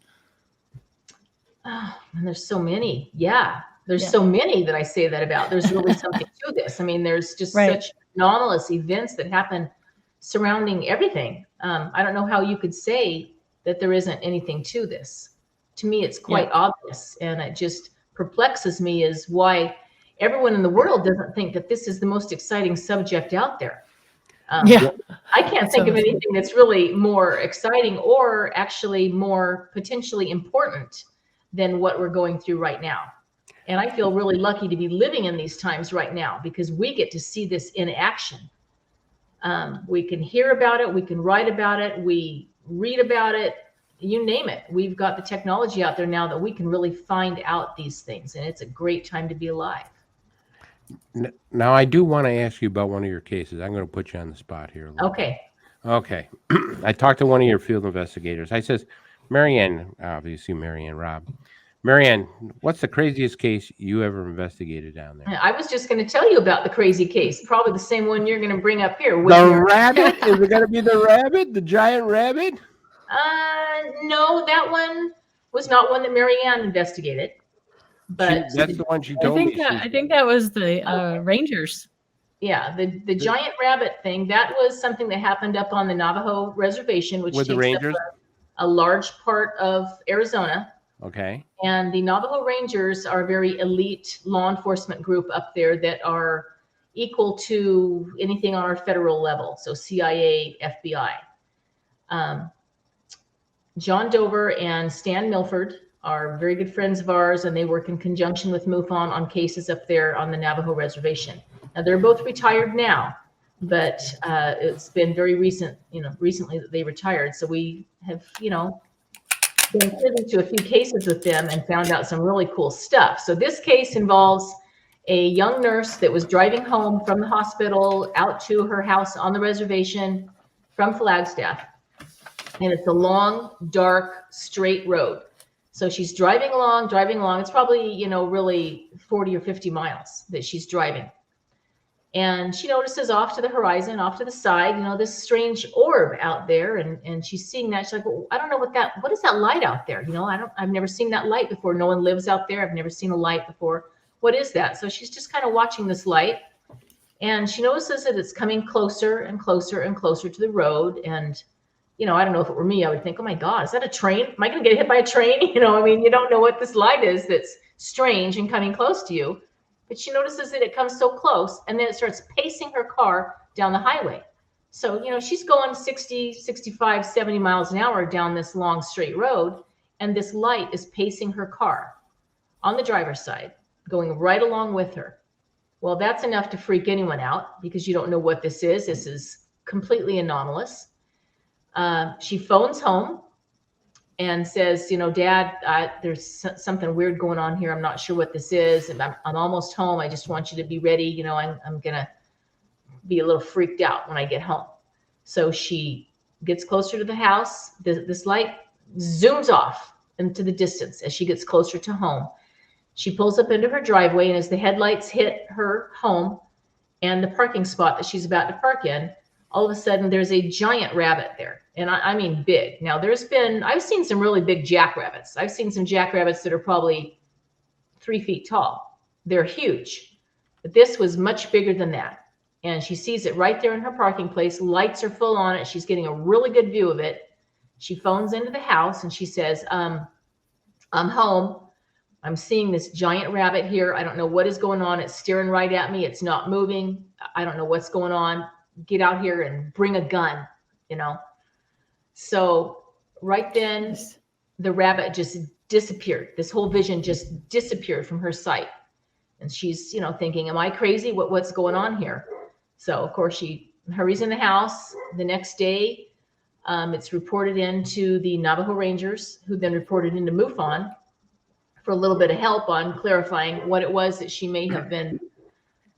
Oh, and there's so many. Yeah. There's so many that I say that about. There's really something to this. I mean, there's just such anomalous events that happen surrounding everything. I don't know how you could say that there isn't anything to this. To me, it's quite obvious, and it just perplexes me is why everyone in the world doesn't think that this is the most exciting subject out there. I can't think of anything that's really more exciting or actually more potentially important than what we're going through right now. And I feel really lucky to be living in these times right now because we get to see this in action. We can hear about it. We can write about it. We read about it. You name it. We've got the technology out there now that we can really find out these things. And it's a great time to be alive. Now, I do want to ask you about one of your cases. I'm going to put you on the spot here. Okay. Okay. I talked to one of your field investigators. I says, Marianne, obviously Marianne Robb. Marianne, what's the craziest case you ever investigated down there? I was just going to tell you about the crazy case, probably the same one you're going to bring up here. The rabbit? Is it going to be the rabbit, the giant rabbit? No, that one was not one that Marianne investigated. But that's the one she told me. I think that was the Rangers. Yeah, the giant rabbit thing, that was something that happened up on the Navajo reservation, which takes up a large part of Arizona. Okay. And the Navajo Rangers are a very elite law enforcement group up there that are equal to anything on our federal level. So CIA, FBI. John Dover and Stan Milford are very good friends of ours, and they work in conjunction with MUFON on cases up there on the Navajo reservation. Now they're both retired now, but it's been very recently that they retired. So we have, been privy to a few cases with them and found out some really cool stuff. So this case involves a young nurse that was driving home from the hospital out to her house on the reservation from Flagstaff. And it's a long, dark, straight road. So she's driving along. It's probably, really 40 or 50 miles that she's driving. And she notices off to the horizon, off to the side, this strange orb out there. And she's seeing that. She's like, well, I don't know what is that light out there? I've never seen that light before. No one lives out there. I've never seen a light before. What is that? So she's just kind of watching this light. And she notices that it's coming closer and closer and closer to the road. And, I don't know if it were me, I would think, oh my God, is that a train? Am I going to get hit by a train? You don't know what this light is that's strange and coming close to you. But she notices that it comes so close, and then it starts pacing her car down the highway. So, she's going 60, 65, 70 miles an hour down this long straight road, and this light is pacing her car on the driver's side, going right along with her. Well, that's enough to freak anyone out because you don't know what this is. This is completely anomalous. She phones home and says, Dad, there's something weird going on here. I'm not sure what this is. And I'm almost home. I just want you to be ready. I'm going to be a little freaked out when I get home. So she gets closer to the house. This light zooms off into the distance as she gets closer to home. She pulls up into her driveway, and as the headlights hit her home and the parking spot that she's about to park in, all of a sudden there's a giant rabbit there. And I mean big. Now I've seen some really big jackrabbits. I've seen some jackrabbits that are probably 3 feet tall. They're huge. But this was much bigger than that. And she sees it right there in her parking place. Lights are full on it. She's getting a really good view of it. She phones into the house and she says, I'm home. I'm seeing this giant rabbit here. I don't know what is going on. It's staring right at me. It's not moving. I don't know what's going on. Get out here and bring a gun, So right then, the rabbit just disappeared. This whole vision just disappeared from her sight. And she's, thinking, am I crazy? What's going on here? So, of course, she hurries in the house. The next day, it's reported into the Navajo Rangers, who then reported into MUFON for a little bit of help on clarifying what it was that she may have been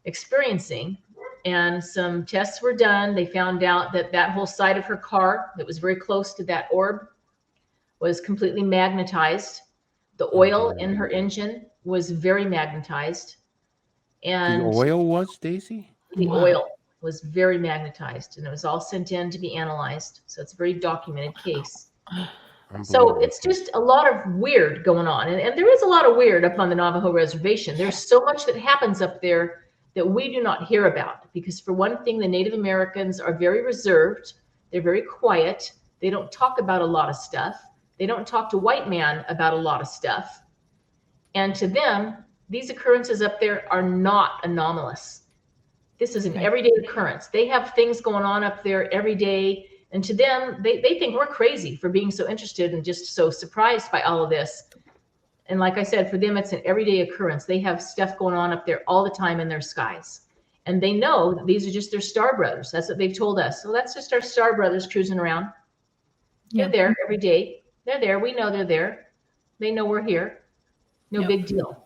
experiencing. and some tests were done. They found out that that whole side of her car that was very close to that orb was completely magnetized. The oil in her engine was very magnetized. And the oil was, Stacey? the oil was very magnetized, and it was all sent in to be analyzed. So it's a very documented case. So it's just a lot of weird going on. And there is a lot of weird up on the Navajo reservation. There's so much that happens up there that we do not hear about. Because for one thing, the Native Americans are very reserved. They're very quiet. They don't talk about a lot of stuff. They don't talk to white man about a lot of stuff. And to them, these occurrences up there are not anomalous. This is an everyday occurrence. They have things going on up there every day. And to them, they think we're crazy for being so interested and just so surprised by all of this. And like I said, for them, it's an everyday occurrence. They have stuff going on up there all the time in their skies. And they know that these are just their star brothers. That's what they've told us. So that's just our star brothers cruising around. They're there every day. They're there. We know they're there. They know we're here. No big deal.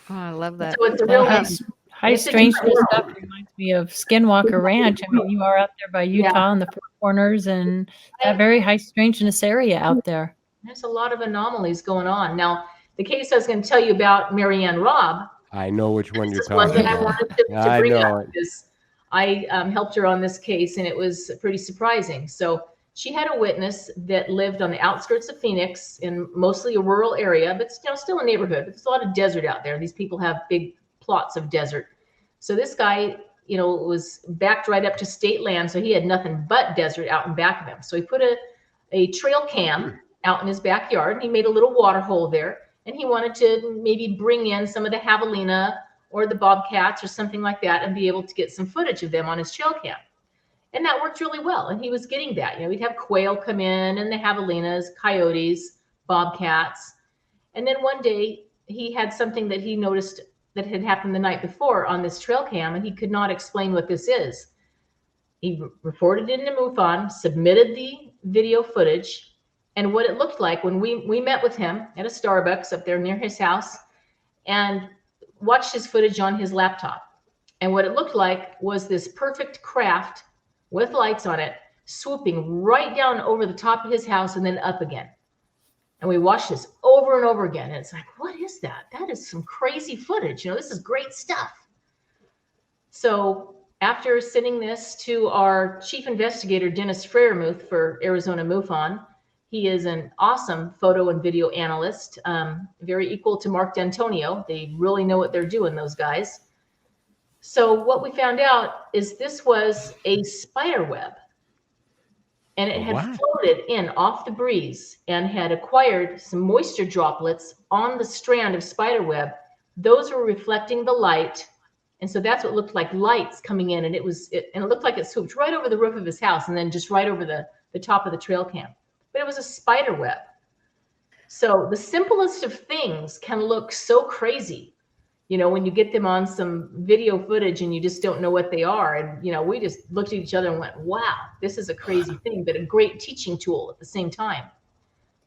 Oh, I love that. So it's a real high strangeness stuff reminds me of Skinwalker Ranch. I mean, you are out there by Utah and the Four Corners and that very high strangeness area out there. There's a lot of anomalies going on. Now, the case I was going to tell you about, Marianne Robb. I know which one you're One talking that I about. wanted to bring know up it. because I helped her on this case, and it was pretty surprising. So she had a witness that lived on the outskirts of Phoenix in mostly a rural area, but still a neighborhood. But there's a lot of desert out there. These people have big plots of desert. So this guy, was backed right up to state land, so he had nothing but desert out in back of him. So he put a trail cam out in his backyard, and he made a little water hole there, and he wanted to maybe bring in some of the javelina or the bobcats or something like that and be able to get some footage of them on his trail cam. And that worked really well, and he was getting that. We'd have quail come in, and the javelinas, coyotes, bobcats. And then one day he had something that he noticed that had happened the night before on this trail cam, and he could not explain what this is. He reported it into MUFON, submitted the video footage, and what it looked like when we met with him at a Starbucks up there near his house and watched his footage on his laptop. And what it looked like was this perfect craft with lights on it, swooping right down over the top of his house and then up again. And we watched this over and over again. And it's like, what is that? That is some crazy footage. This is great stuff. So after sending this to our chief investigator, Dennis Freiermuth for Arizona MUFON, he is an awesome photo and video analyst, very equal to Mark D'Antonio. They really know what they're doing, those guys. So what we found out is this was a spider web. And it had floated in off the breeze and had acquired some moisture droplets on the strand of spider web. Those were reflecting the light. And so that's what looked like lights coming in. And it looked like it swooped right over the roof of his house and then just right over the top of the trail cam. But it was a spider web. So the simplest of things can look so crazy, when you get them on some video footage and you just don't know what they are. And, we just looked at each other and went, wow, this is a crazy thing, but a great teaching tool at the same time.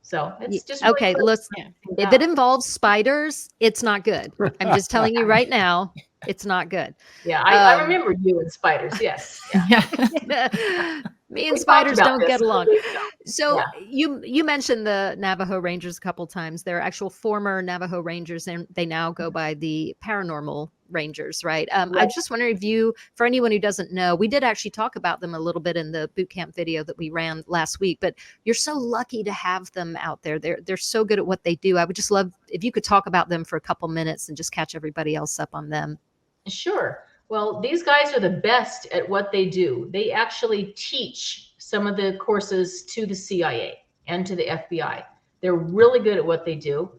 So it's just okay. Listen, if it involves spiders, it's not good. I'm just telling you right now, it's not good. Yeah, I remember you and spiders. Yes. Yeah. Me and spiders don't get along. So you mentioned the Navajo Rangers a couple times. They're actual former Navajo Rangers, and they now go by the Paranormal Rangers, right? I just wonder if you, for anyone who doesn't know, we did actually talk about them a little bit in the boot camp video that we ran last week, but you're so lucky to have them out there. They're so good at what they do. I would just love if you could talk about them for a couple minutes and just catch everybody else up on them. Sure. Well, these guys are the best at what they do. They actually teach some of the courses to the CIA and to the FBI. They're really good at what they do.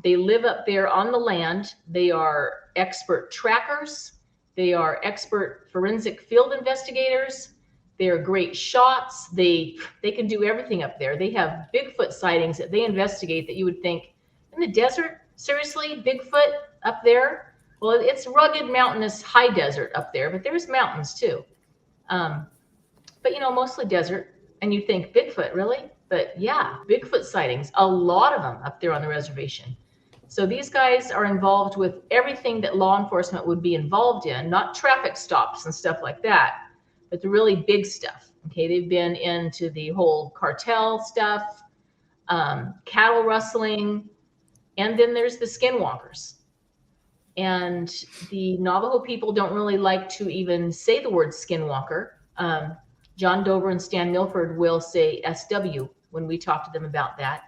They live up there on the land. They are expert trackers. They are expert forensic field investigators. They are great shots. They can do everything up there. They have Bigfoot sightings that they investigate that you would think, in the desert, seriously, Bigfoot up there? Well, it's rugged, mountainous, high desert up there, but there's mountains too. But mostly desert. And you think Bigfoot, really? But yeah, Bigfoot sightings, a lot of them up there on the reservation. So these guys are involved with everything that law enforcement would be involved in, not traffic stops and stuff like that, but the really big stuff. Okay, they've been into the whole cartel stuff, cattle rustling, and then there's the skinwalkers. And the Navajo people don't really like to even say the word skinwalker. John Dover and Stan Milford will say SW when we talk to them about that.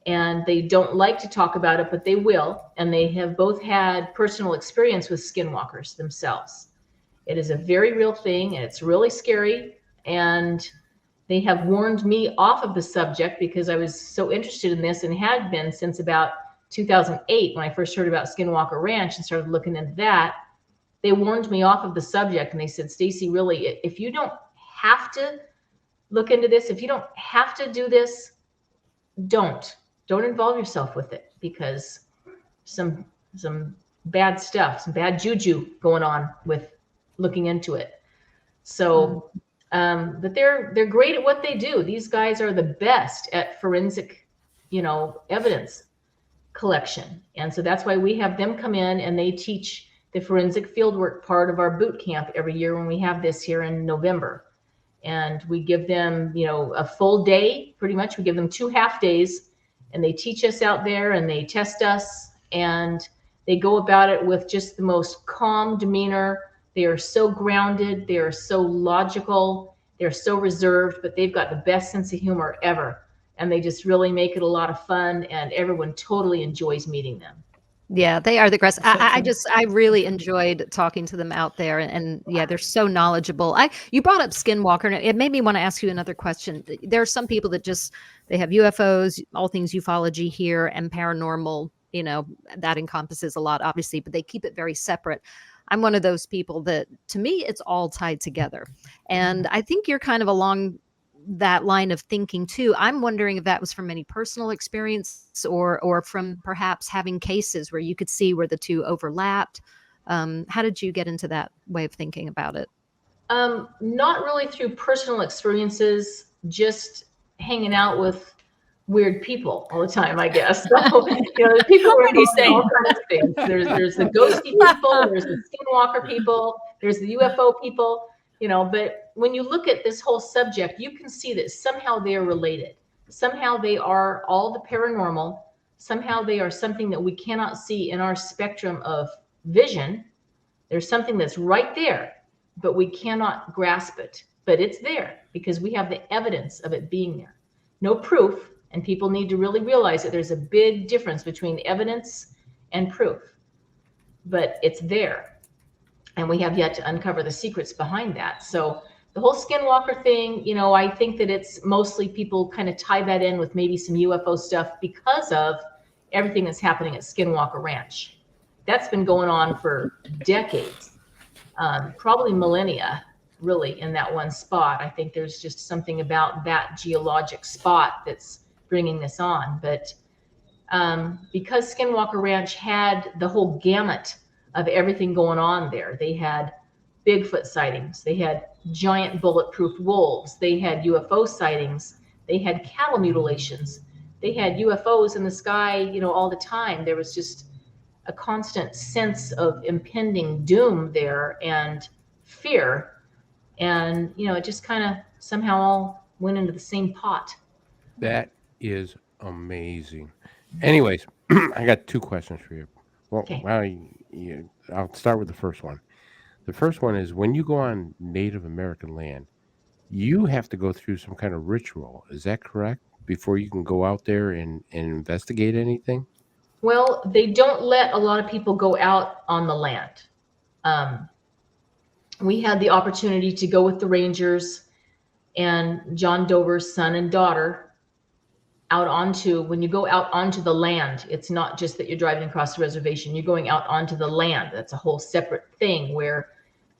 And they don't like to talk about it, but they will. And they have both had personal experience with skinwalkers themselves. It is a very real thing, and it's really scary. And they have warned me off of the subject because I was so interested in this and had been since about 2008 when I first heard about Skinwalker Ranch and started looking into that. They warned me off of the subject, and they said, Stacey, really, if you don't have to look into this, if you don't have to do this, don't involve yourself with it, because some bad stuff, some bad juju going on with looking into it. So, but they're great at what they do. These guys are the best at forensic, evidence collection. And so that's why we have them come in and they teach the forensic fieldwork part of our boot camp every year when we have this here in November. And we give them, a full day, pretty much. We give them 2 half days, and they teach us out there and they test us, and they go about it with just the most calm demeanor. They are so grounded. They are so logical. They're so reserved, but they've got the best sense of humor ever. And they just really make it a lot of fun, and everyone totally enjoys meeting them. Yeah, they are the best. I really enjoyed talking to them out there, and yeah, they're so knowledgeable. You brought up Skinwalker, and it made me want to ask you another question. There are some people that they have UFOs, all things ufology here, and paranormal. That encompasses a lot, obviously, but they keep it very separate. I'm one of those people that, to me, it's all tied together, and I think you're kind of along that line of thinking too. I'm wondering if that was from any personal experience or from perhaps having cases where you could see where the two overlapped. How did you get into that way of thinking about it? Not really through personal experiences, just hanging out with weird people all the time, I guess. So, there's people who are involved in all kinds of things. There's the ghosty people, there's the skinwalker people, there's the UFO people. But when you look at this whole subject, you can see that somehow they are related. Somehow they are all the paranormal. Somehow they are something that we cannot see in our spectrum of vision. There's something that's right there, but we cannot grasp it. But it's there because we have the evidence of it being there. No proof, and people need to really realize that there's a big difference between evidence and proof. But it's there. And we have yet to uncover the secrets behind that. So the whole Skinwalker thing, I think that it's mostly people kind of tie that in with maybe some UFO stuff because of everything that's happening at Skinwalker Ranch. That's been going on for decades, probably millennia, really, in that one spot. I think there's just something about that geologic spot that's bringing this on. But because Skinwalker Ranch had the whole gamut of everything going on there. They had Bigfoot sightings. They had giant bulletproof wolves. They had UFO sightings. They had cattle mutilations. They had UFOs in the sky, all the time. There was just a constant sense of impending doom there and fear. And, it just kind of somehow all went into the same pot. That is amazing. Anyways, I got 2 questions for you. Well, okay. I'll start with the first one. The first one is, when you go on Native American land, you have to go through some kind of ritual. Is that correct? Before you can go out there and investigate anything? Well, they don't let a lot of people go out on the land. We had the opportunity to go with the Rangers and John Dover's son and daughter when you go out onto the land, it's not just that you're driving across the reservation, you're going out onto the land. That's a whole separate thing where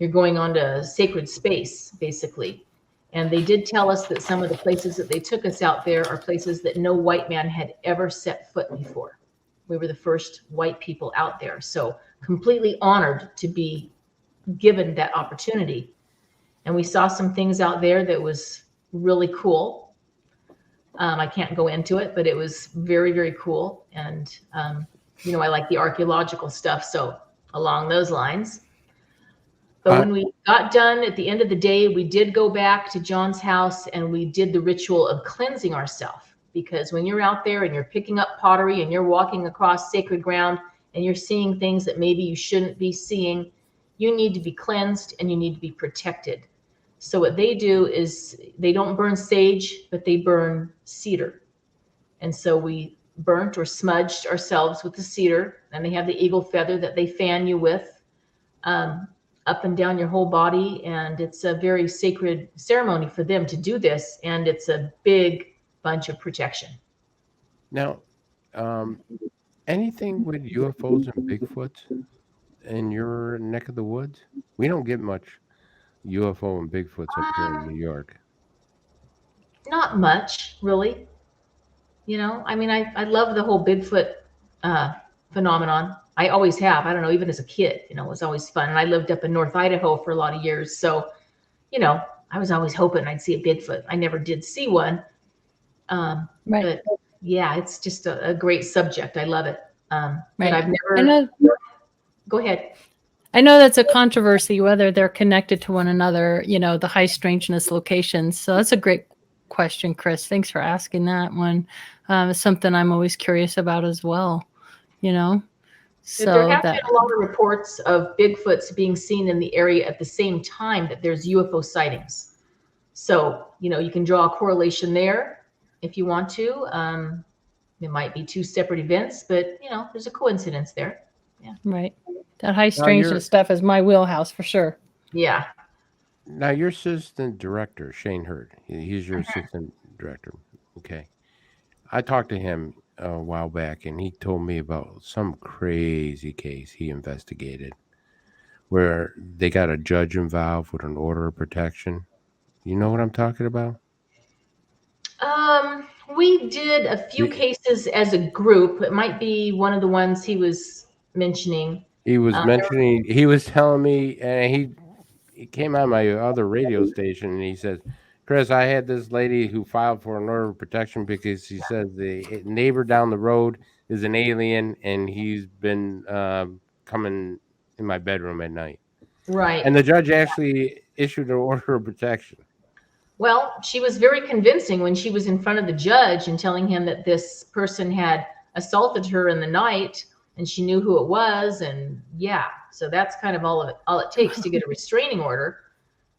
you're going onto sacred space, basically. And they did tell us that some of the places that they took us out there are places that no white man had ever set foot before. We were the first white people out there. So completely honored to be given that opportunity. And we saw some things out there that was really cool. I can't go into it, but it was very, very cool. And, I like the archaeological stuff. So along those lines. But when we got done at the end of the day, we did go back to John's house and we did the ritual of cleansing ourselves. Because when you're out there and you're picking up pottery and you're walking across sacred ground and you're seeing things that maybe you shouldn't be seeing, you need to be cleansed and you need to be protected. So what they do is they don't burn sage, but they burn cedar. And so we burnt or smudged ourselves with the cedar, and they have the eagle feather that they fan you with up and down your whole body. And it's a very sacred ceremony for them to do this. And it's a big bunch of protection. Now, anything with UFOs and Bigfoots in your neck of the woods? We don't get much UFO and Bigfoots up here in New York. Not much, really. I love the whole Bigfoot phenomenon. I always have. I don't know, even as a kid, it was always fun. And I lived up in North Idaho for a lot of years. So, I was always hoping I'd see a Bigfoot. I never did see one. Right. But yeah, it's just a great subject. I love it. Right. But I've never. Go ahead. I know that's a controversy whether they're connected to one another, the high strangeness locations. So that's a great question, Chris. Thanks for asking that one. It's something I'm always curious about as well, So there have been a lot of reports of Bigfoots being seen in the area at the same time that there's UFO sightings. So, you can draw a correlation there if you want to. It might be two separate events, but, there's a coincidence there. Yeah. Right. That high strangeness stuff is my wheelhouse for sure. Yeah. Now, your assistant director, Shane Hurd, he's your assistant director. Okay. I talked to him a while back, and he told me about some crazy case he investigated where they got a judge involved with an order of protection. You know what I'm talking about? We did a few cases as a group. It might be one of the ones he was mentioning. He was he was telling me, and he came on my other radio station, and he said, Chris, I had this lady who filed for an order of protection because she says the neighbor down the road is an alien, and he's been coming in my bedroom at night. Right. And the judge actually issued an order of protection. Well, she was very convincing when she was in front of the judge and telling him that this person had assaulted her in the night, and she knew who it was. And yeah, so that's kind of all it takes to get a restraining order.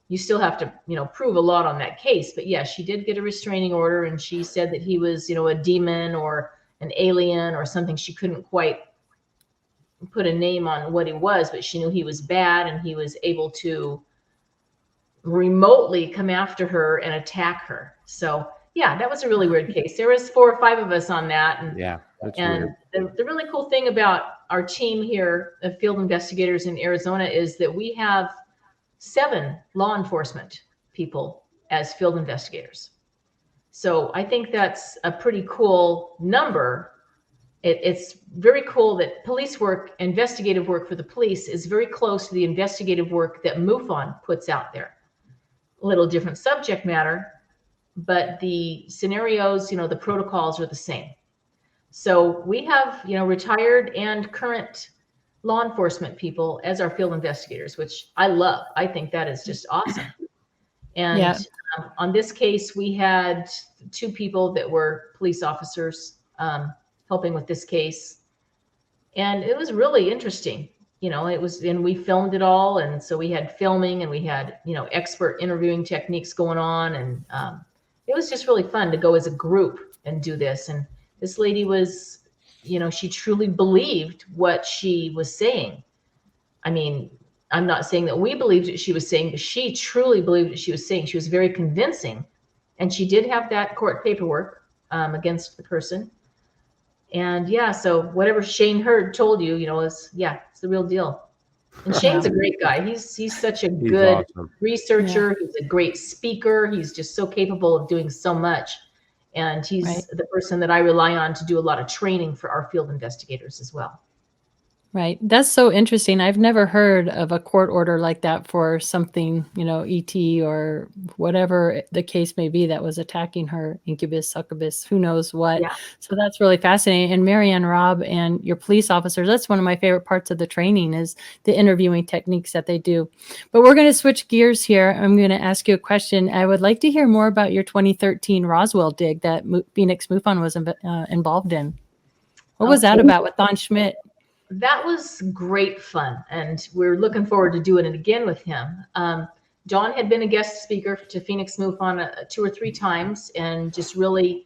You still have to, prove a lot on that case. But yeah, she did get a restraining order, and she said that he was, a demon or an alien or something. She couldn't quite put a name on what he was, but she knew he was bad, and he was able to remotely come after her and attack her. So yeah, that was a really weird case. There was 4 or 5 of us on that. And yeah, that's and weird. The really cool thing about our team here of field investigators in Arizona is that we have 7 law enforcement people as field investigators. So I think that's a pretty cool number. It's very cool that police work, investigative work for the police is very close to the investigative work that MUFON puts out there. A little different subject matter, but the scenarios, the protocols are the same. So we have, retired and current law enforcement people as our field investigators, which I love. I think that is just awesome. And on this case, we had 2 people that were police officers helping with this case. And it was really interesting. And we filmed it all. And so we had filming, and we had, expert interviewing techniques going on. And it was just really fun to go as a group and do this. And this lady was, she truly believed what she was saying. I mean, I'm not saying that we believed what she was saying, but she truly believed what she was saying. She was very convincing. And she did have that court paperwork against the person. And yeah, so whatever Shane Hurd told you, it's the real deal. And Shane's a great guy. He's such a good researcher. Yeah. He's a great speaker. He's just so capable of doing so much. And he's the person that I rely on to do a lot of training for our field investigators as well. Right. That's so interesting. I've never heard of a court order like that for something, ET or whatever the case may be that was attacking her, incubus, succubus, who knows what. Yeah. So that's really fascinating. And Marianne, Rob, and your police officers, that's one of my favorite parts of the training is the interviewing techniques that they do. But we're going to switch gears here. I'm going to ask you a question. I would like to hear more about your 2013 Roswell dig that Phoenix MUFON was involved in. What was that about with Don Schmidt? That was great fun, and we're looking forward to doing it again with him. John had been a guest speaker to Phoenix MUFON 2 or 3 times, and just really,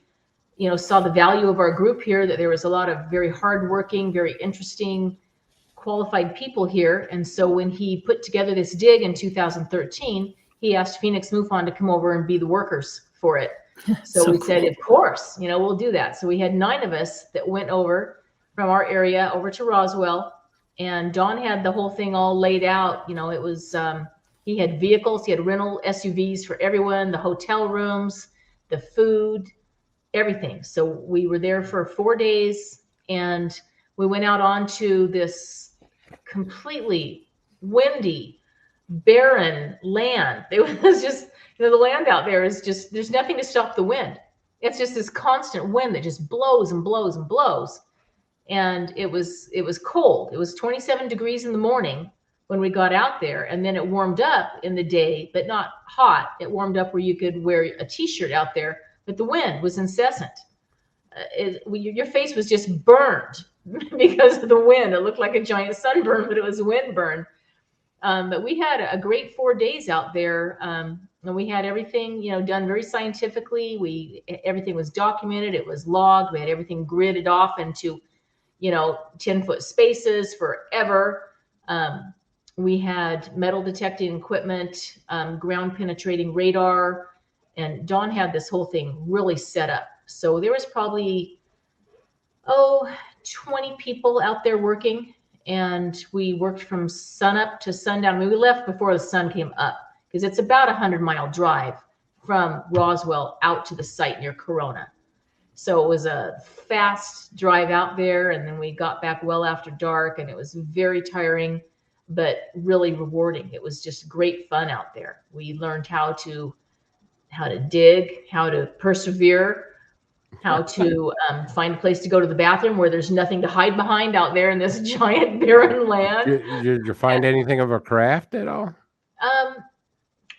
saw the value of our group here, that there was a lot of very hardworking, very interesting, qualified people here. And so when he put together this dig in 2013, he asked Phoenix MUFON to come over and be the workers for it. So we said, of course, we'll do that. So we had 9 of us that went over from our area over to Roswell, and Don had the whole thing all laid out. It was, he had vehicles, he had rental SUVs for everyone, the hotel rooms, the food, everything. So we were there for 4 days, and we went out onto this completely windy, barren land. It was just, the land out there is just, there's nothing to stop the wind. It's just this constant wind that just blows and blows and blows. And it was cold. It was 27 degrees in the morning when we got out there, and then it warmed up in the day, but not hot. It warmed up where you could wear a t-shirt out there, but the wind was incessant. Your face was just burned because of the wind. It looked like a giant sunburn, but it was a wind burn. But we had a great 4 days out there, and we had everything, done very scientifically. Everything was documented. It was logged. We had everything gridded off into 10-foot spaces forever. We had metal detecting equipment, ground penetrating radar, and Don had this whole thing really set up. So there was probably, 20 people out there working, and we worked from sun up to sundown. I mean, we left before the sun came up because it's about a 100-mile drive from Roswell out to the site near Corona. So it was a fast drive out there, and then we got back well after dark, and it was very tiring, but really rewarding. It was just great fun out there. We learned how to dig, how to persevere, how to find a place to go to the bathroom where there's nothing to hide behind out there in this giant barren land. Did you find anything of a craft at all?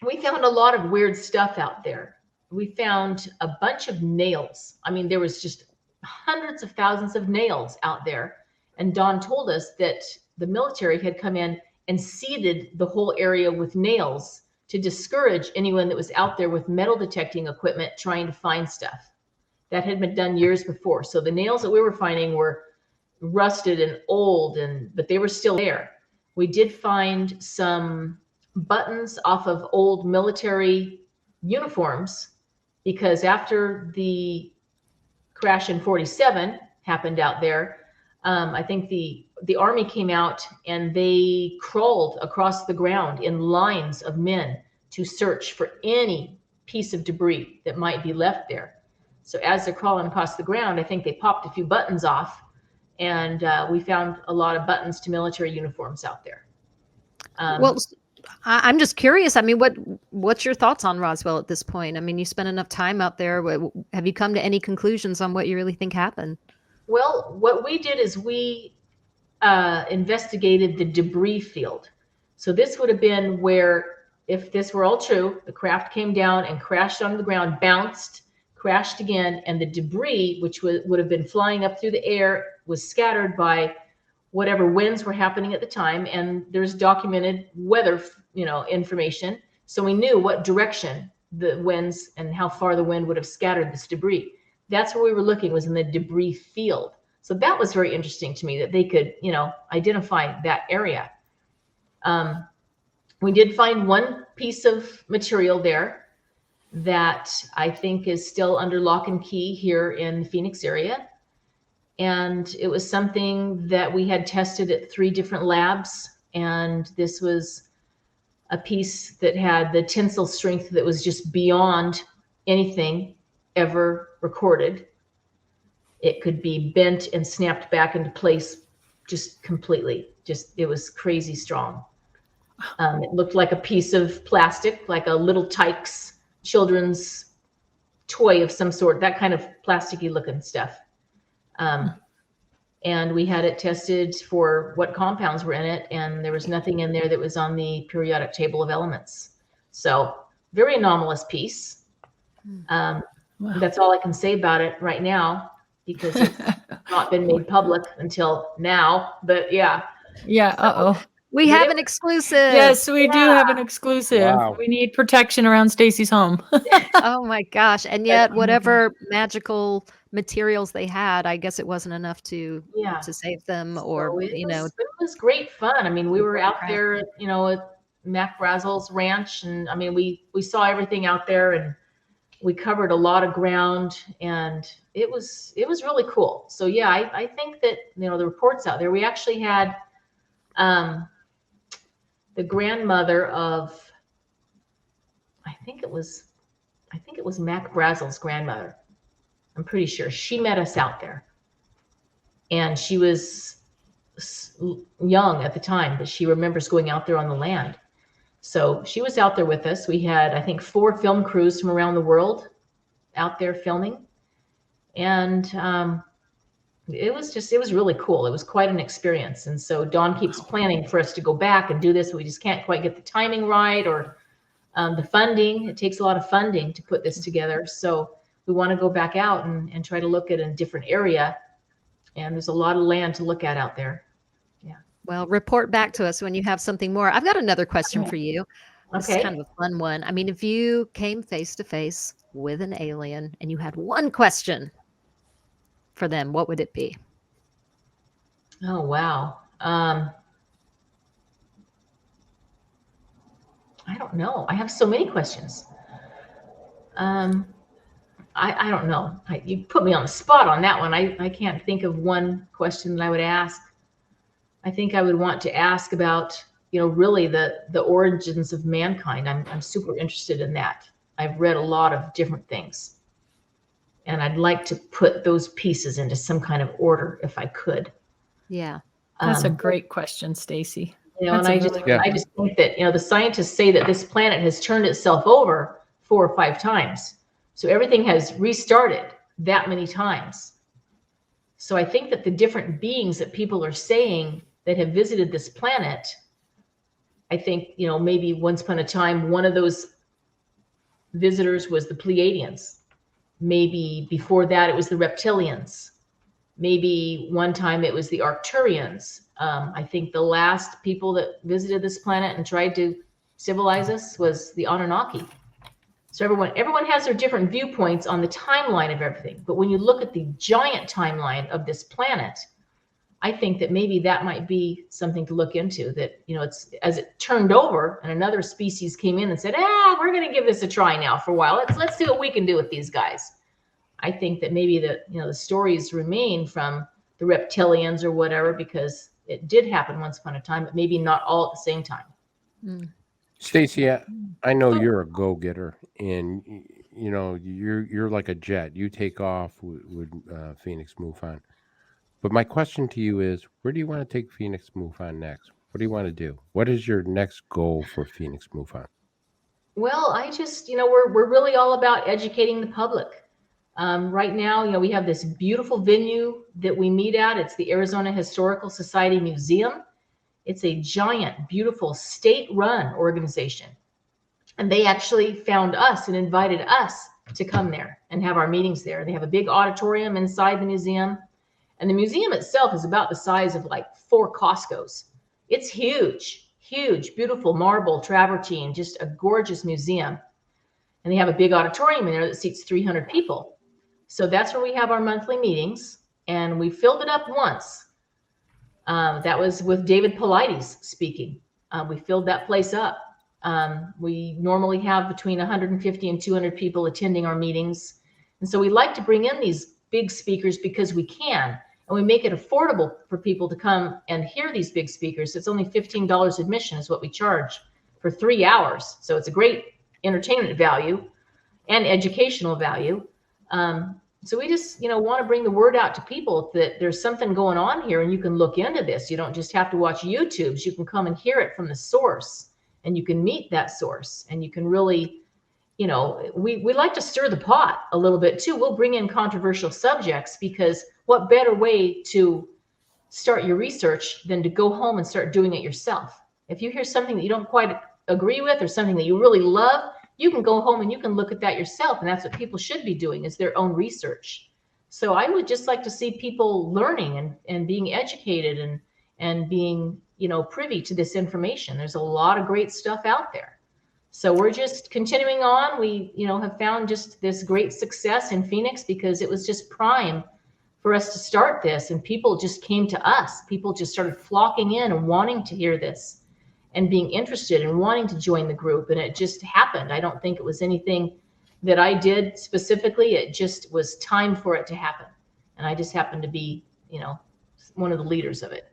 We found a lot of weird stuff out there. We found a bunch of nails. I mean, there was just hundreds of thousands of nails out there. And Don told us that the military had come in and seeded the whole area with nails to discourage anyone that was out there with metal detecting equipment trying to find stuff. That had been done years before. So the nails that we were finding were rusted and old, but they were still there. We did find some buttons off of old military uniforms, because after the crash in 47 happened out there, I think the Army came out and they crawled across the ground in lines of men to search for any piece of debris that might be left there. So as they're crawling across the ground, I think they popped a few buttons off, and we found a lot of buttons to military uniforms out there. Well, I'm just curious. I mean, what's your thoughts on Roswell at this point? I mean, you spent enough time out there. Have you come to any conclusions on what you really think happened? Well, what we did is we investigated the debris field. So this would have been where, if this were all true, the craft came down and crashed onto the ground, bounced, crashed again, and the debris, which would have been flying up through the air, was scattered by whatever winds were happening at the time. And there's documented weather, information. So we knew what direction the winds and how far the wind would have scattered this debris. That's where we were looking, was in the debris field. So that was very interesting to me, that they could, identify that area. We did find one piece of material there that I think is still under lock and key here in the Phoenix area. And it was something that we had tested at 3 different labs. And this was a piece that had the tensile strength that was just beyond anything ever recorded. It could be bent and snapped back into place just completely. Just it was crazy strong. It looked like a piece of plastic, like a little Tykes children's toy of some sort, that kind of plasticky looking stuff. And we had it tested for what compounds were in it, and there was nothing in there that was on the periodic table of elements. So very anomalous piece. That's all I can say about it right now, because it's not been made public until now. But yeah. Yeah. We have an exclusive. Yes, we do have an exclusive. Wow. We need protection around Stacey's home. Oh my gosh. And yet whatever magical materials they had, I guess it wasn't enough to save them, or, So it was great fun. I mean, we were out there, at Mac Brazel's ranch, and I mean, we saw everything out there, and we covered a lot of ground, and it was really cool. So yeah, I think that, the reports out there, we actually had, the grandmother of, I think it was Mac Brazel's grandmother. I'm pretty sure she met us out there, and she was young at the time, but she remembers going out there on the land. So she was out there with us. We had, I think, 4 film crews from around the world out there filming, and it was really cool. It was quite an experience. And so Dawn keeps planning for us to go back and do this. We just can't quite get the timing right, or the funding. It takes a lot of funding to put this together. So we want to go back out and try to look at a different area. And there's a lot of land to look at out there. Yeah. Well, report back to us when you have something more. I've got another question for you. This is kind of a fun one. I mean, if you came face to face with an alien and you had one question for them, what would it be? Oh, wow. I don't know. I have so many questions. I don't know. You put me on the spot on that one. I can't think of one question that I would ask. I think I would want to ask about, really the origins of mankind. I'm super interested in that. I've read a lot of different things, and I'd like to put those pieces into some kind of order if I could. Yeah. That's a great question, Stacey. And I just think that, the scientists say that this planet has turned itself over 4 or 5 times. So everything has restarted that many times. So I think that the different beings that people are saying that have visited this planet, I think, maybe once upon a time, one of those visitors was the Pleiadians. Maybe before that, it was the reptilians. Maybe one time it was the Arcturians. I think the last people that visited this planet and tried to civilize us was the Anunnaki. So everyone has their different viewpoints on the timeline of everything. But when you look at the giant timeline of this planet, I think that maybe that might be something to look into, that, it's as it turned over and another species came in and said, we're going to give this a try now for a while. Let's see what we can do with these guys. I think that maybe the stories remain from the reptilians or whatever, because it did happen once upon a time, but maybe not all at the same time. Stacey, I know you're a go-getter, and you're like a jet. You take off with Phoenix MUFON. But my question to you is, where do you want to take Phoenix MUFON next? What do you want to do? What is your next goal for Phoenix MUFON? Well, I just, we're really all about educating the public. Right now, we have this beautiful venue that we meet at. It's the Arizona Historical Society Museum. It's a giant, beautiful state-run organization. And they actually found us and invited us to come there and have our meetings there. They have a big auditorium inside the museum. And the museum itself is about the size of like 4 Costco's. It's huge, huge, beautiful marble travertine, just a gorgeous museum. And they have a big auditorium in there that seats 300 people. So that's where we have our monthly meetings. And we filled it up once. That was with David Paulides speaking. We filled that place up. We normally have between 150 and 200 people attending our meetings. And so we like to bring in these big speakers because we can. And we make it affordable for people to come and hear these big speakers. It's only $15 admission is what we charge for 3 hours. So it's a great entertainment value and educational value. So we just, want to bring the word out to people that there's something going on here and you can look into this. You don't just have to watch YouTubes. You can come and hear it from the source, and you can meet that source, and you can really, we like to stir the pot a little bit too. We'll bring in controversial subjects, because what better way to start your research than to go home and start doing it yourself? If you hear something that you don't quite agree with, or something that you really love, you can go home and you can look at that yourself. And that's what people should be doing, is their own research. So I would just like to see people learning and being educated and being, privy to this information. There's a lot of great stuff out there. So we're just continuing on. We, have found just this great success in Phoenix because it was just prime for us to start this. And people just came to us. People just started flocking in and wanting to hear this, and being interested and wanting to join the group. And it just happened. I don't think it was anything that I did specifically. It just was time for it to happen. And I just happened to be, one of the leaders of it.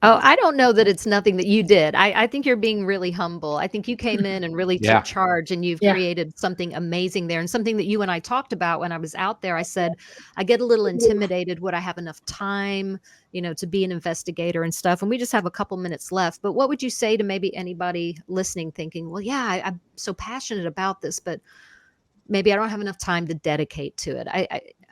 Oh, I don't know that it's nothing that you did. I think you're being really humble. I think you came in and really Yeah. took charge, and you've created something amazing there. And something that you and I talked about when I was out there, I said, I get a little intimidated. Would I have enough time, to be an investigator and stuff? And we just have a couple minutes left. But what would you say to maybe anybody listening thinking, well, yeah, I'm so passionate about this, but maybe I don't have enough time to dedicate to it.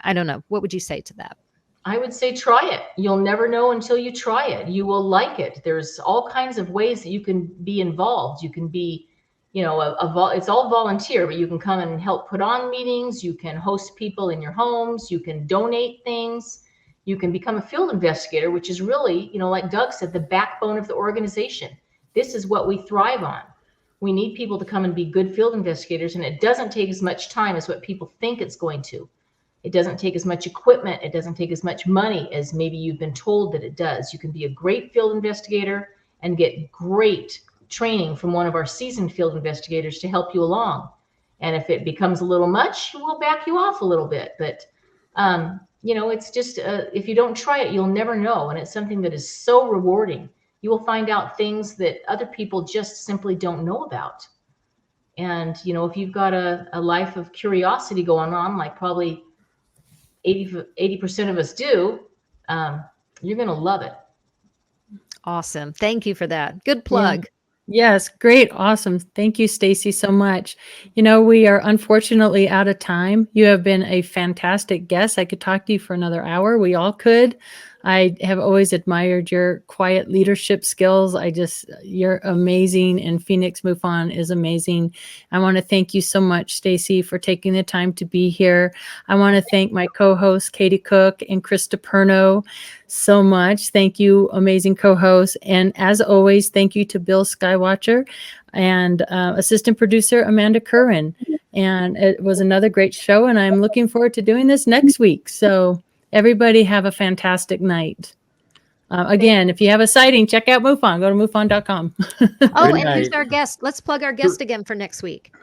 I don't know. What would you say to that? I would say try it. You'll never know until you try it. You will like it. There's all kinds of ways that you can be involved. You can be, it's all volunteer, but you can come and help put on meetings. You can host people in your homes. You can donate things. You can become a field investigator, which is really, like Doug said, the backbone of the organization. This is what we thrive on. We need people to come and be good field investigators, and it doesn't take as much time as what people think it's going to. It doesn't take as much equipment. It doesn't take as much money as maybe you've been told that it does. You can be a great field investigator and get great training from one of our seasoned field investigators to help you along. And if it becomes a little much, we'll back you off a little bit. But, it's just, if you don't try it, you'll never know. And it's something that is so rewarding. You will find out things that other people just simply don't know about. And, if you've got a life of curiosity going on, like probably 80% of us do, you're going to love it. Awesome. Thank you for that. Good plug. Yes, great. Awesome. Thank you, Stacey, so much. We are unfortunately out of time. You have been a fantastic guest. I could talk to you for another hour. We all could. I have always admired your quiet leadership skills. You're amazing, and Phoenix MUFON is amazing. I want to thank you so much, Stacey, for taking the time to be here. I want to thank my co-hosts, Katie Cook and Krista Perno, so much. Thank you, amazing co-hosts. And as always, thank you to Bill Skywatcher and assistant producer Amanda Curran. And it was another great show, and I'm looking forward to doing this next week. So everybody have a fantastic night. Again, if you have a sighting, check out MUFON. Go to MUFON.com. Oh, and who's our guest? Let's plug our guest again for next week.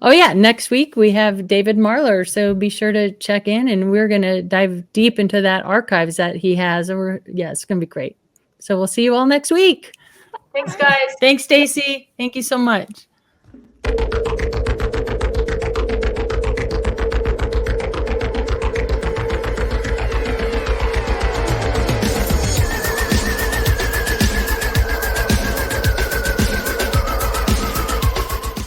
Oh, yeah. Next week, we have David Marler. So be sure to check in, and we're going to dive deep into that archives that he has. It's going to be great. So we'll see you all next week. Thanks, guys. Thanks, Stacey. Thank you so much.